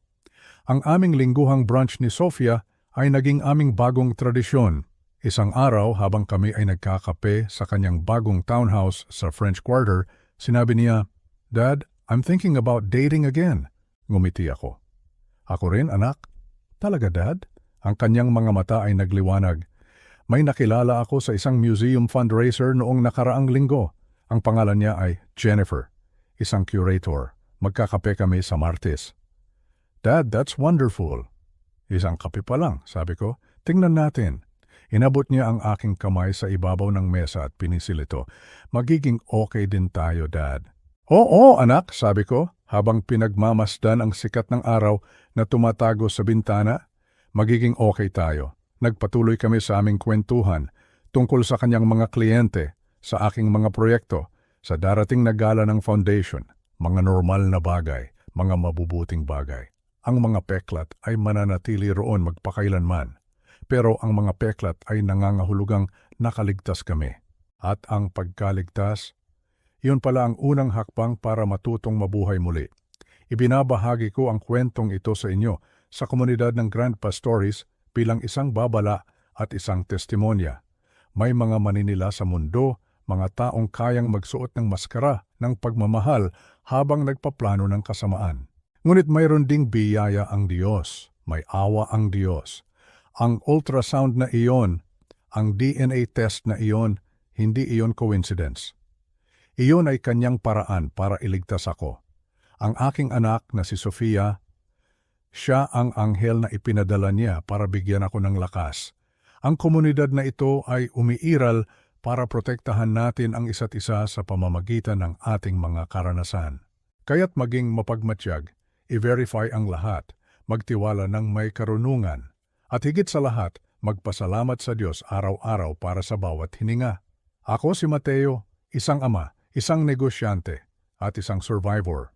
A: Ang aming lingguhang brunch ni Sofia ay naging aming bagong tradisyon. Isang araw habang kami ay nagkakape sa kanyang bagong townhouse sa French Quarter, sinabi niya, "Dad, I'm thinking about dating again." Ngumiti ako. "Ako rin, anak." "Talaga, Dad?" Ang kanyang mga mata ay nagliwanag. "May nakilala ako sa isang museum fundraiser noong nakaraang linggo. Ang pangalan niya ay Jennifer, isang curator. Magkakape kami sa Martes." "Dad, that's wonderful." "Isang kape pa lang," sabi ko. "Tingnan natin." Inabot niya ang aking kamay sa ibabaw ng mesa at pinisil ito. "Magiging okay din tayo, Dad." "Oo, anak," sabi ko, habang pinagmamasdan ang sikat ng araw na tumatago sa bintana. "Magiging okay tayo." Nagpatuloy kami sa aming kwentuhan tungkol sa kanyang mga kliyente, sa aking mga proyekto, sa darating na gala ng foundation, mga normal na bagay, mga mabubuting bagay. Ang mga peklat ay mananatili roon magpakailanman, pero ang mga peklat ay nangangahulugang nakaligtas kami. At ang pagkaligtas, iyon pala ang unang hakbang para matutong mabuhay muli. Ibinabahagi ko ang kwentong ito sa inyo sa komunidad ng Grandpa Stories bilang isang babala at isang testimonya. May mga maninila sa mundo, mga taong kayang magsuot ng maskara ng pagmamahal habang nagpaplano ng kasamaan. Ngunit mayroon ding biyaya ang Diyos, may awa ang Diyos. Ang ultrasound na iyon, ang DNA test na iyon, hindi iyon coincidence. Iyon ay kanyang paraan para iligtas ako. Ang aking anak na si Sofia, siya ang anghel na ipinadala niya para bigyan ako ng lakas. Ang komunidad na ito ay umiiral para protektahan natin ang isa't isa sa pamamagitan ng ating mga karanasan. Kaya't maging mapagmatyag, i-verify ang lahat, magtiwala ng may karunungan, at higit sa lahat, magpasalamat sa Diyos araw-araw para sa bawat hininga. Ako si Mateo, isang ama, isang negosyante, at isang survivor.